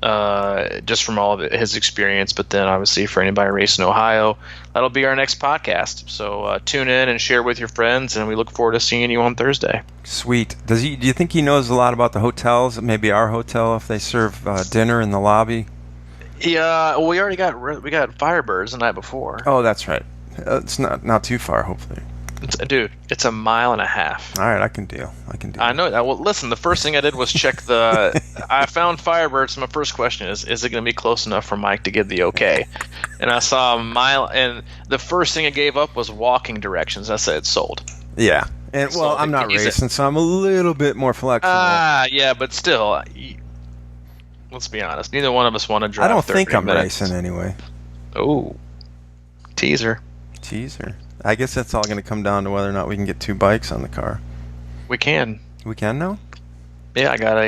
just from all of his experience. But then obviously for anybody racing Ohio, that'll be our next podcast. So tune in and share with your friends, and we look forward to seeing you on Thursday. Sweet. Do you think he knows a lot about the hotels? Maybe our hotel, if they serve dinner in the lobby? Yeah, well, we got Firebirds the night before. Oh, that's right. It's not too far, hopefully. It's a mile and a half. All right, I can deal. I know that. Well, listen, the first thing I did was check I found Firebirds, so my first question is it going to be close enough for Mike to give the okay? And I saw a mile, and the first thing it gave up was walking directions. I said it's sold. Yeah. And well, I'm not racing, so I'm a little bit more flexible. Yeah, but still, let's be honest. Neither one of us want to drive. I don't think I'm minutes. racing anyway. Oh, teaser. I guess that's all going to come down to whether or not we can get two bikes on the car. We can. We can now? Yeah, I got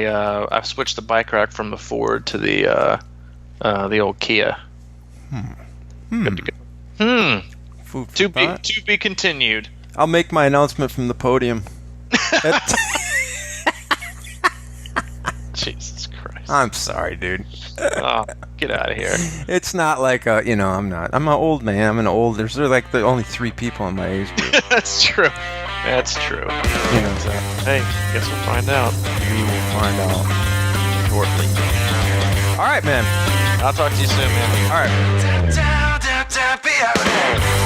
I've switched the bike rack from the Ford to the old Kia. Good to go. To be continued. I'll make my announcement from the podium. Jesus Christ. I'm sorry, dude. Oh, get out of here. It's not like I'm not. I'm an old man. There's like the only 3 people in my age group. That's true. Hey, guess we'll find out. We will find out shortly. All right, man. I'll talk to you soon, man. All right.